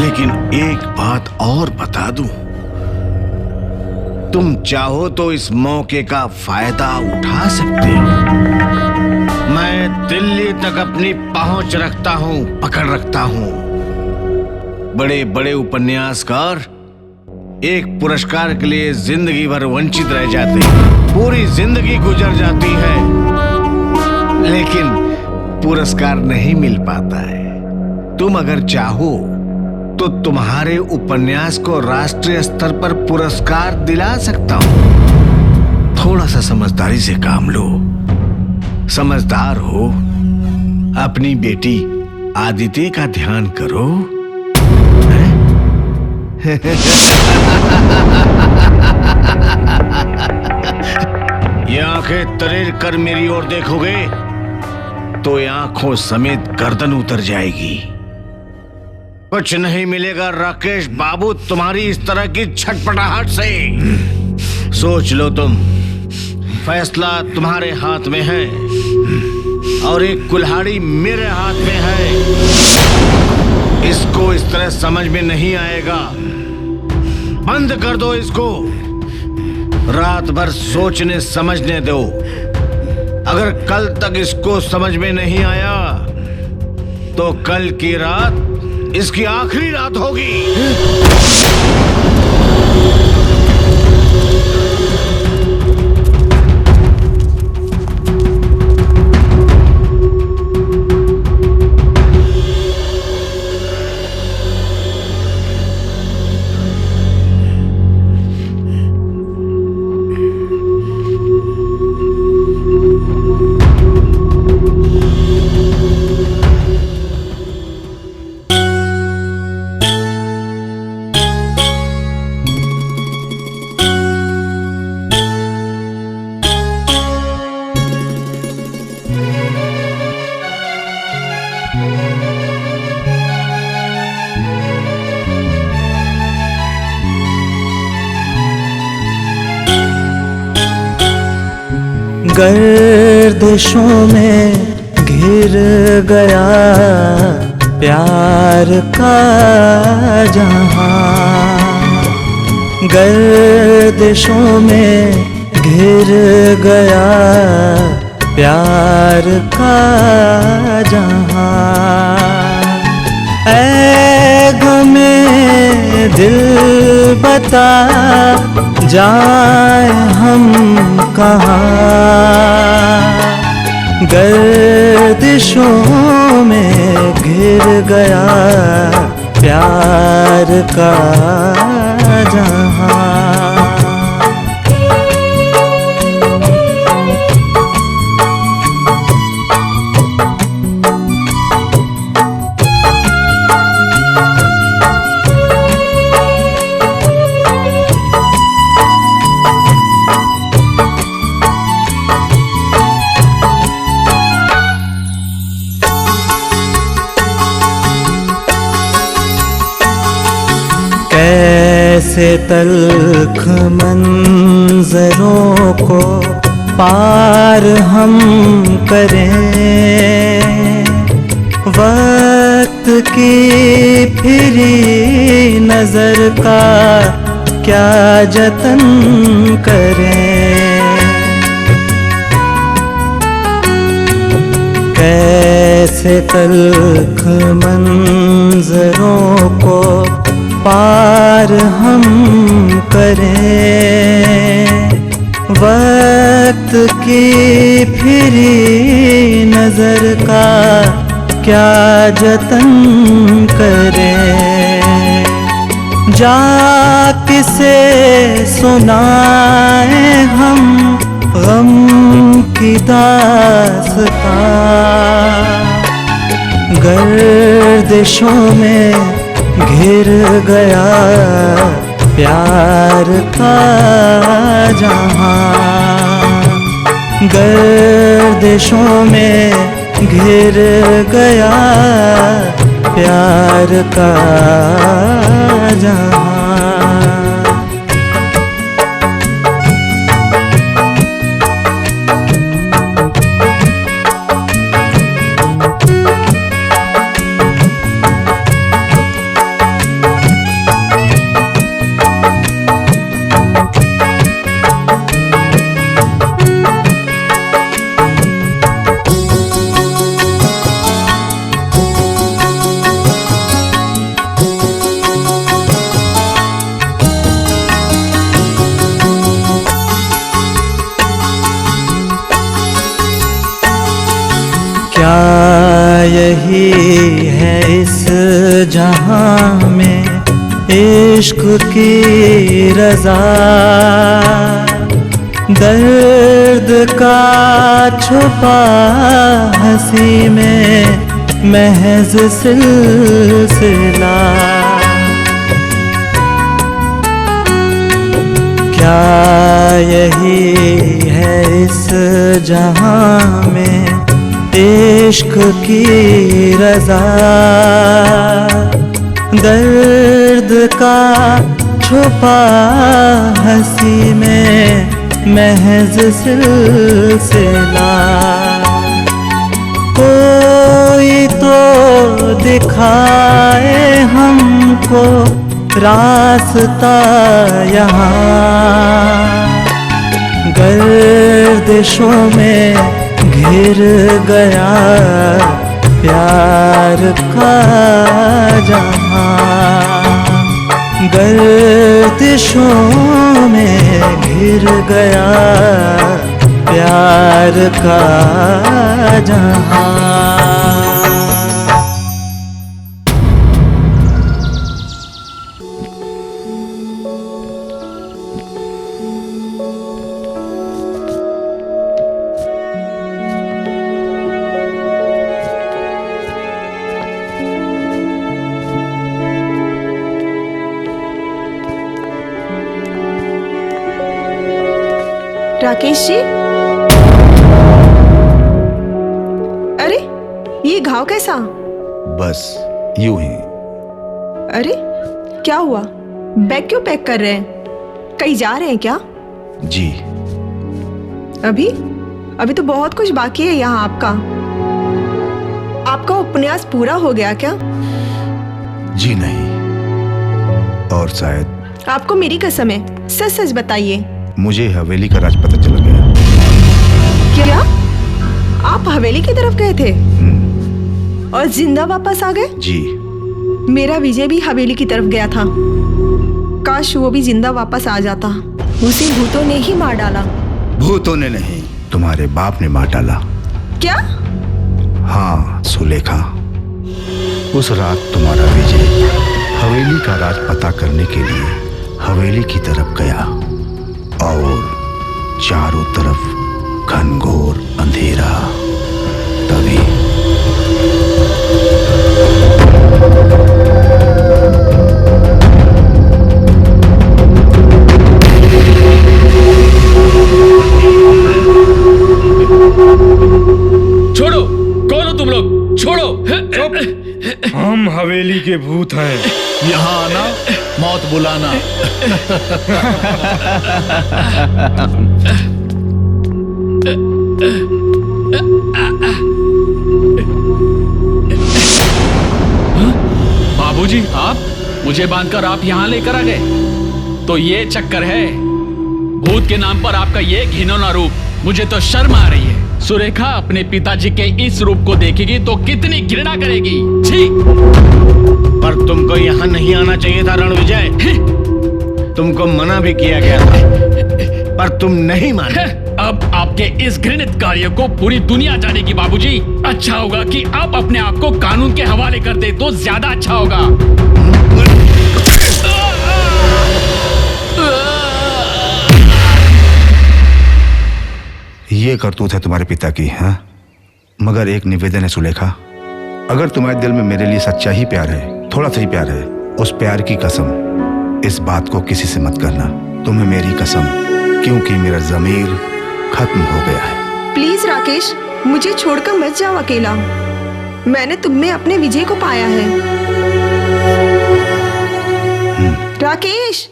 लेकिन एक बात और बता दूं, तुम चाहो तो इस मौके का फायदा उठा सकते हो। मैं दिल्ली तक अपनी पहुंच रखता हूं, पकड़ रखता हूं। बड़े बड़े उपन्यासकार एक पुरस्कार के लिए जिंदगी भर वंचित रह जाते हैं। पूरी जिंदगी गुजर जाती है लेकिन पुरस्कार नहीं मिल पाता है। तुम अगर चाहो तो तुम्हारे उपन्यास को राष्ट्रीय स्तर पर पुरस्कार दिला सकता हूं। थोड़ा सा समझदारी से काम लो। समझदार हो, अपनी बेटी आदिति का ध्यान करो। ये आंखें तरेर कर मेरी ओर देखोगे तो ये आंखों समेत गर्दन उतर जाएगी। कुछ नहीं मिलेगा राकेश बाबू तुम्हारी इस तरह की छटपटाहट से। सोच लो तुम, फैसला तुम्हारे हाथ में है और एक कुल्हाड़ी मेरे हाथ में है। इसको इस तरह समझ में नहीं आएगा। बंद कर दो इसको, रात भर सोचने समझने दो। अगर कल तक इसको समझ में नहीं आया तो कल की रात इसकी आखिरी रात होगी। गर्दिशों में घिर गया प्यार का जहां, गर्दिशों में घिर गया प्यार का जहां। ऐ गमे दिल बता जाए हम कहाँ, गर्दिशों में घिर गया प्यार का जहां। कैसे तल्ख मंजरों को पार हम करें, वक्त की फिरी नजर का क्या जतन करें। कैसे तल्ख मंजरों को पार हम करें, वक्त की फिरी नजर का क्या जतन करें। जा किसे सुनाए हम गम की दास्तां, गर्दिशों में घिर गया प्यार का जहां, गर्दिशों में घिर गया प्यार का जहां। क्या यही है इस जहां में इश्क की रज़ा, दर्द का छुपा हंसी में महज सिलसिला। क्या यही है इस जहां में इश्क की रज़ा, दर्द का छुपा हंसी में महज सिलसिला। कोई तो दिखाए हमको रास्ता यहाँ, गर्दिशों में घिर गया प्यार का जहां, गर्दिशों में घिर गया प्यार का जहां। राकेश जी, अरे ये घाव कैसा? बस यूं ही। अरे क्या हुआ? बैग क्यों पैक कर रहे हैं? कहीं जा रहे हैं क्या? जी। अभी? अभी तो बहुत कुछ बाकी है यहाँ आपका। आपका उपन्यास पूरा हो गया क्या? जी नहीं, और शायद। आपको मेरी कसम है, सच सच बताइए। मुझे हवेली का राज पता चल गया। क्या आप हवेली की तरफ गए थे और जिंदा वापस आ गए? जी। मेरा विजय भी हवेली की तरफ गया था। काश वो भी जिंदा वापस आ जाता। उसे भूतों ने ही मार डाला। भूतों ने नहीं, तुम्हारे बाप ने मार डाला। क्या? हाँ सुलेखा, उस रात तुम्हारा विजय हवेली का राज पता करने के लिए हवेली की तरफ गया और चारों तरफ घनघोर अंधेरा। तभी छोड़ो, कौन हो तुम लोग? छोड़ो। चुप। हम हवेली के भूत हैं। यहाँ आना मौत बुलाना। बाबूजी, आप मुझे बांधकर आप यहाँ लेकर आ गए? तो ये चक्कर है। भूत के नाम पर आपका ये घिनौना रूप, मुझे तो शर्म आ रही है। सुरेखा अपने पिताजी के इस रूप को देखेगी तो कितनी घृणा करेगी। छी! पर तुमको यहाँ नहीं आना चाहिए था रणविजय। तुमको मना भी किया गया था, पर तुम नहीं माने। अब आपके इस घृणित कार्य को पूरी दुनिया जानेगी बाबूजी। अच्छा होगा कि आप अपने आप को कानून के हवाले कर दे तो ज्यादा अच्छा होगा। ये करतूत है तुम्हारे पिता की, हाँ? मगर एक निवेदन है सुलेखा, अगर तुम्हारे दिल में मेरे लिए सच्चा ही प्यार है, थोड़ा सा ही प्यार है, उस प्यार की कसम इस बात को किसी से मत करना। तुम्हें मेरी कसम, क्योंकि मेरा ज़मीर खत्म हो गया है। प्लीज राकेश, मुझे छोड़कर मत जाओ अकेला। मैंने तुम में अपने विजय को पाया है। राकेश।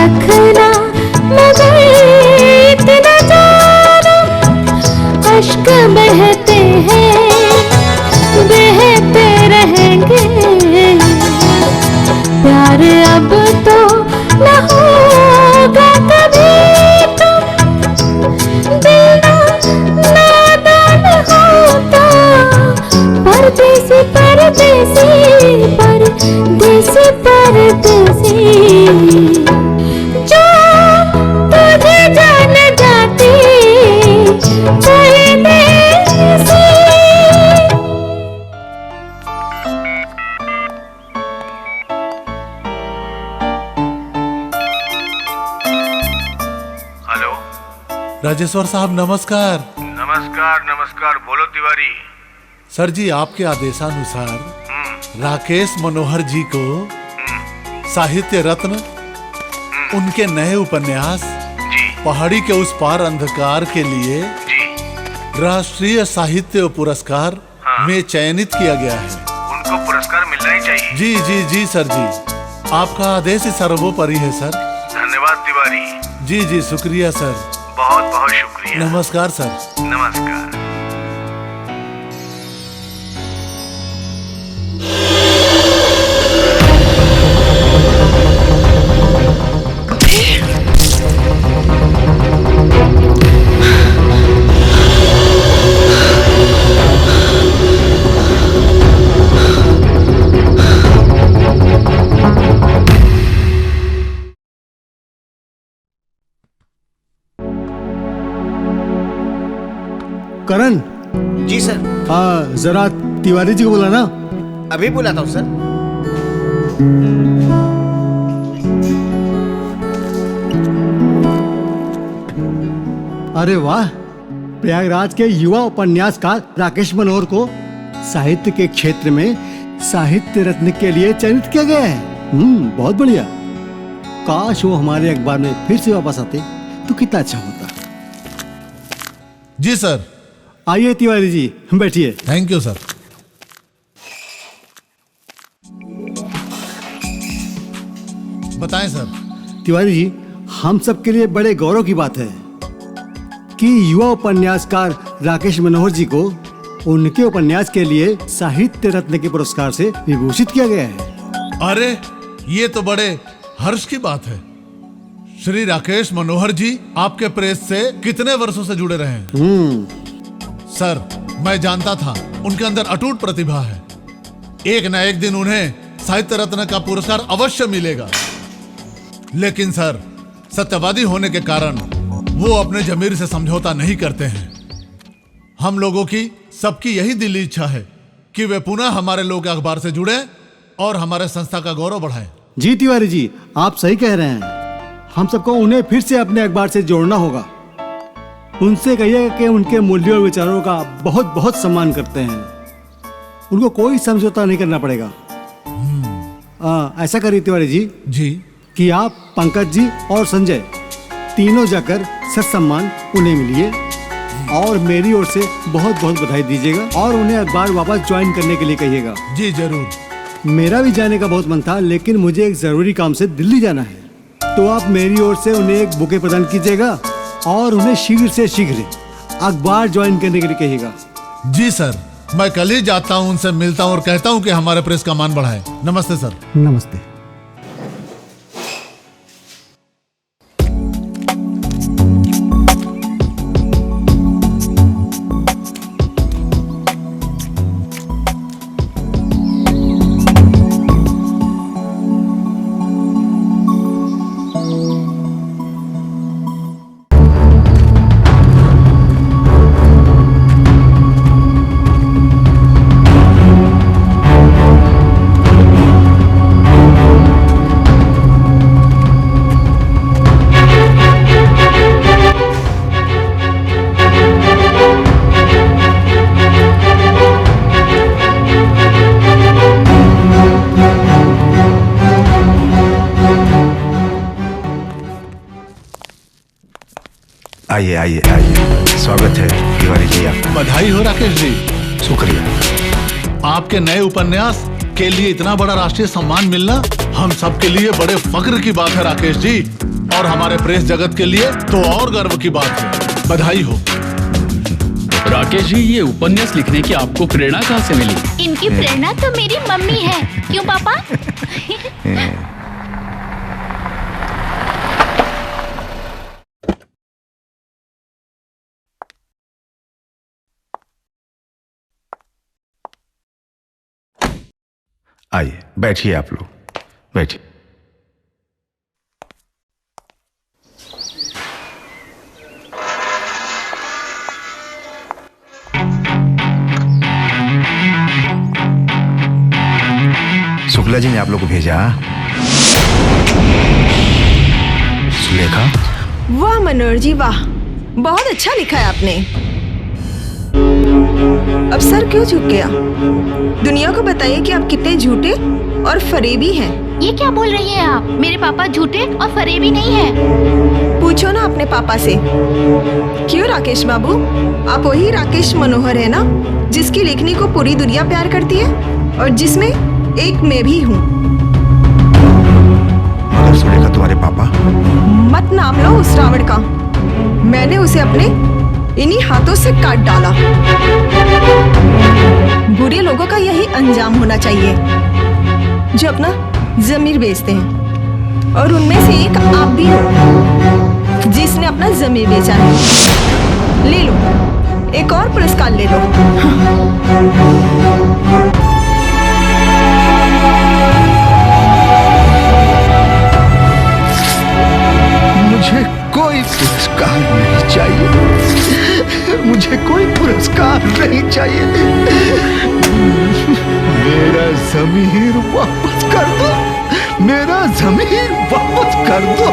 रखना मगर इतना जाना अश्क बहते हैं बहते रहेंगे प्यार अब तो न होगा कभी तुम दिल नादान होता परदेसी परदेसी परदेसी परदेसी जो तुझे जान जाती परदेसी। हेलो। राजेश्वर साहब नमस्कार। नमस्कार नमस्कार, बोलो तिवारी। सर जी आपके आदेशानुसार राकेश मनोहर जी को साहित्य रत्न उनके नए उपन्यास पहाड़ी के उस पार अंधकार के लिए राष्ट्रीय साहित्य पुरस्कार में चयनित किया गया है। उनको पुरस्कार मिलना ही चाहिए। जी जी जी सर जी, आपका आदेश ही सर्वोपरि है सर। धन्यवाद तिवारी। जी जी शुक्रिया सर। बहुत बहुत शुक्रिया। नमस्कार सर। नमस्कार। करण। जी सर। हाँ जरा तिवारी जी को बुलाना। अभी बुलाता हूँ सर। अरे वाह, प्रयागराज के युवा उपन्यासकार राकेश मनोहर को साहित्य के क्षेत्र में साहित्य रत्न के लिए चयनित किया गया है। बहुत बढ़िया। काश वो हमारे अखबार में फिर से वापस आते तो कितना अच्छा होता। जी सर। आइए तिवारी जी बैठिए। Thank you sir. बताएं सर। तिवारी जी, हम सब के लिए बड़े गौरव की बात है कि युवा उपन्यासकार राकेश मनोहर जी को उनके उपन्यास के लिए साहित्य रत्न के पुरस्कार से विभूषित किया गया है। अरे ये तो बड़े हर्ष की बात है। श्री राकेश मनोहर जी आपके प्रेस से कितने वर्षों से जुड़े रहे हैं? सर मैं जानता था उनके अंदर अटूट प्रतिभा है। एक न एक दिन उन्हें साहित्य रत्न का पुरस्कार अवश्य मिलेगा। लेकिन सर सत्यवादी होने के कारण वो अपने जमीर से समझौता नहीं करते हैं। हम लोगों की सबकी यही दिली इच्छा है कि वे पुनः हमारे लोग अखबार से जुड़े और हमारे संस्था का गौरव बढ़ाएं। जी तिवारी जी, आप सही कह रहे हैं। हम सबको उन्हें फिर से अपने अखबार से जोड़ना होगा। उनसे कहिए कि उनके मूल्यों और विचारों का बहुत बहुत सम्मान करते हैं। उनको कोई समझौता नहीं करना पड़ेगा। ऐसा करिए तिवारी जी कि आप पंकज जी और संजय तीनों जाकर सत्सम्मान उन्हें मिलिए और मेरी ओर से बहुत बहुत बधाई दीजिएगा और उन्हें अखबार वापस ज्वाइन करने के लिए कहिएगा। जी जरूर। मेरा भी जाने का बहुत मन था, लेकिन मुझे एक जरूरी काम से दिल्ली जाना है, तो आप मेरी ओर से उन्हें एक बुके प्रदान कीजिएगा और उन्हें शीघ्र से शीघ्र अखबार ज्वाइन करने के लिए कहिएगा। जी सर, मैं कल ही जाता हूँ, उनसे मिलता हूँ और कहता हूँ कि हमारे प्रेस का मान बढ़ाए। नमस्ते सर। नमस्ते। आइए आइए आइए, स्वागत है तिवारी जी आपका। बधाई हो राकेश जी। शुक्रिया। आपके नए उपन्यास के लिए इतना बड़ा राष्ट्रीय सम्मान मिलना हम सब के लिए बड़े फख्र की बात है राकेश जी, और हमारे प्रेस जगत के लिए तो और गर्व की बात है। बधाई हो। राकेश जी, ये उपन्यास लिखने की आपको प्रेरणा कहाँ से मिली? इनकी प्रेरणा तो मेरी मम्मी है, क्यों पापा? आइए बैठिए, आप लोग बैठिए। शुक्ला जी ने आप लोग को भेजा। सुलेखा, वाह मनोहर जी वाह, बहुत अच्छा लिखा है आपने। अब सर क्यों झुक गया? दुनिया को बताइए कि आप कितने झूठे और फरेबी हैं। ये क्या बोल रही हैं आप? मेरे पापा झूठे और फरेबी नहीं हैं। पूछो ना अपने पापा से। क्यों राकेश बाबू, आप वही राकेश मनोहर है ना, जिसकी लेखनी को पूरी दुनिया प्यार करती है और जिसमें एक मैं भी हूँ। मगर सुलेखा, तुम्हारे पापा? मत नाम लो उस रावण का। मैंने उसे अपने इन्हीं हाथों से काट डाला। बुरे लोगों का यही अंजाम होना चाहिए, जो अपना जमीर बेचते हैं, और उनमें से एक आप भी हो, जिसने अपना जमीर बेचा है। ले लो, एक और पुरस्कार ले लो। मुझे कोई पुरस्कार नहीं चाहिए, मुझे कोई पुरस्कार नहीं चाहिए। मेरा ज़मीर वापस कर दो, मेरा ज़मीर वापस कर दो।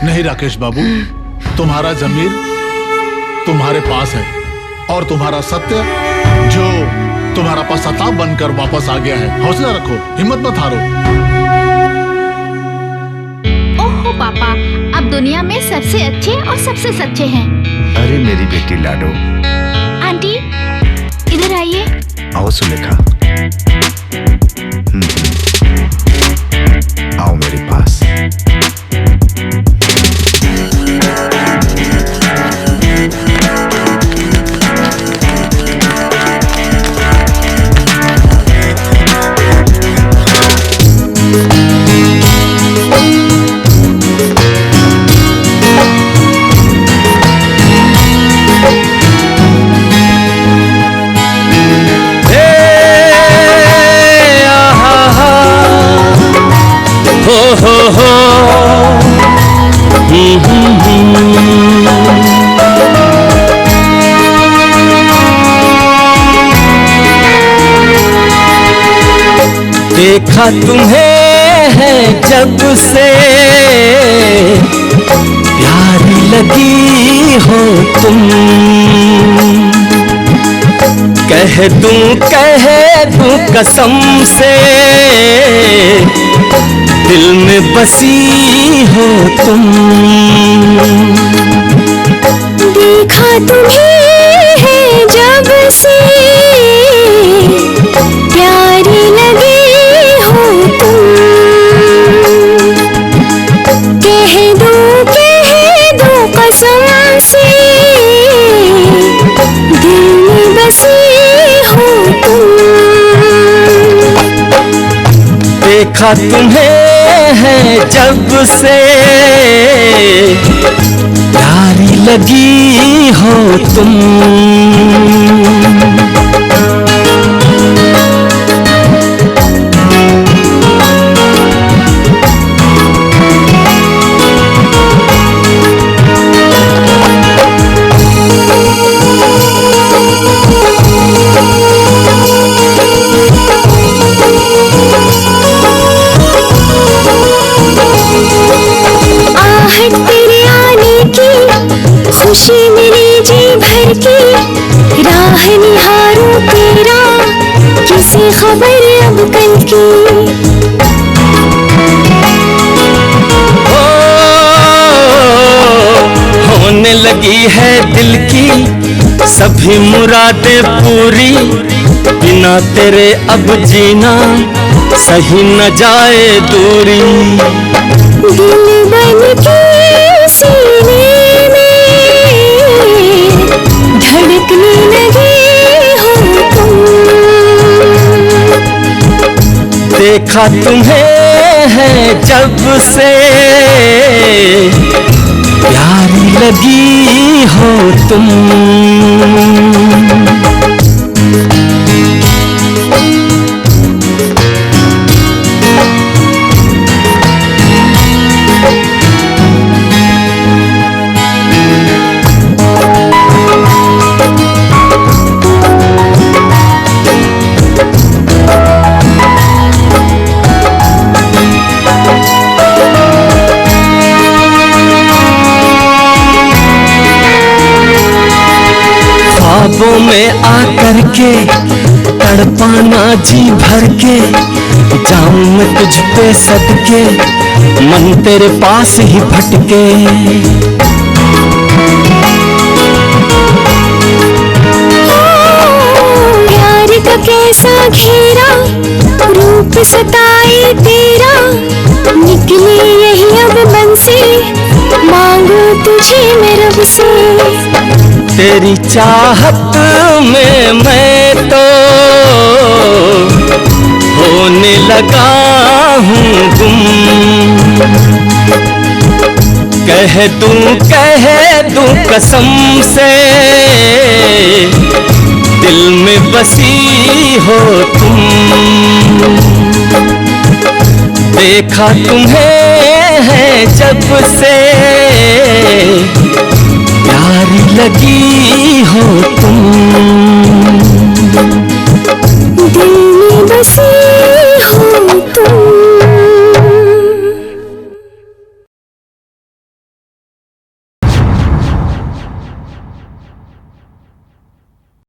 नहीं राकेश बाबू, तुम्हारा जमीर तुम्हारे पास है, और तुम्हारा सत्य जो तुम्हारा पश्चाताप बनकर वापस आ गया है। हौसला रखो, हिम्मत मत हारो। ओहो पापा, आप दुनिया में सबसे अच्छे और सबसे सच्चे हैं। अरे मेरी बेटी लाडो। आंटी इधर आइए। आओ सुलेखा। आओ मेरे पास। देखा तुम्हें है जब से प्यारी लगी हो तुम, कह दूं कसम से दिल में बसी हो तुम। देखा तुम्हें है जब से प्यारी लगी हो तुम, कह दूं कसम से दिल में बसी हो तुम। देखा तुम्हें है जब से प्यारी लगी हो तुम। खुशी मिली जी भर की, राह निहारूं तेरा, किसी खबर अब कल की। होने लगी है दिल की सभी मुरादें पूरी, बिना तेरे अब जीना सही न जाए दूरी। दिल बन के सीने में धड़कने लगे हो तुम। देखा तुम्हें है जब से प्यारी लगी हो तुम। ख्वाबों में आकर के तड़पाना जी भर के, जाऊं मैं तुझ पे सदके मन तेरे पास ही भटके। प्यार का कैसा घेरा रूप सताए तेरा, निकले यही अब मन से मांगू तुझे मैं रब से। तेरी चाहत में मैं तो होने लगा हूँ गुम। कह दूं कसम से दिल में बसी हो तुम। देखा तुम्हें है जब से प्यारी लगी हो तुम।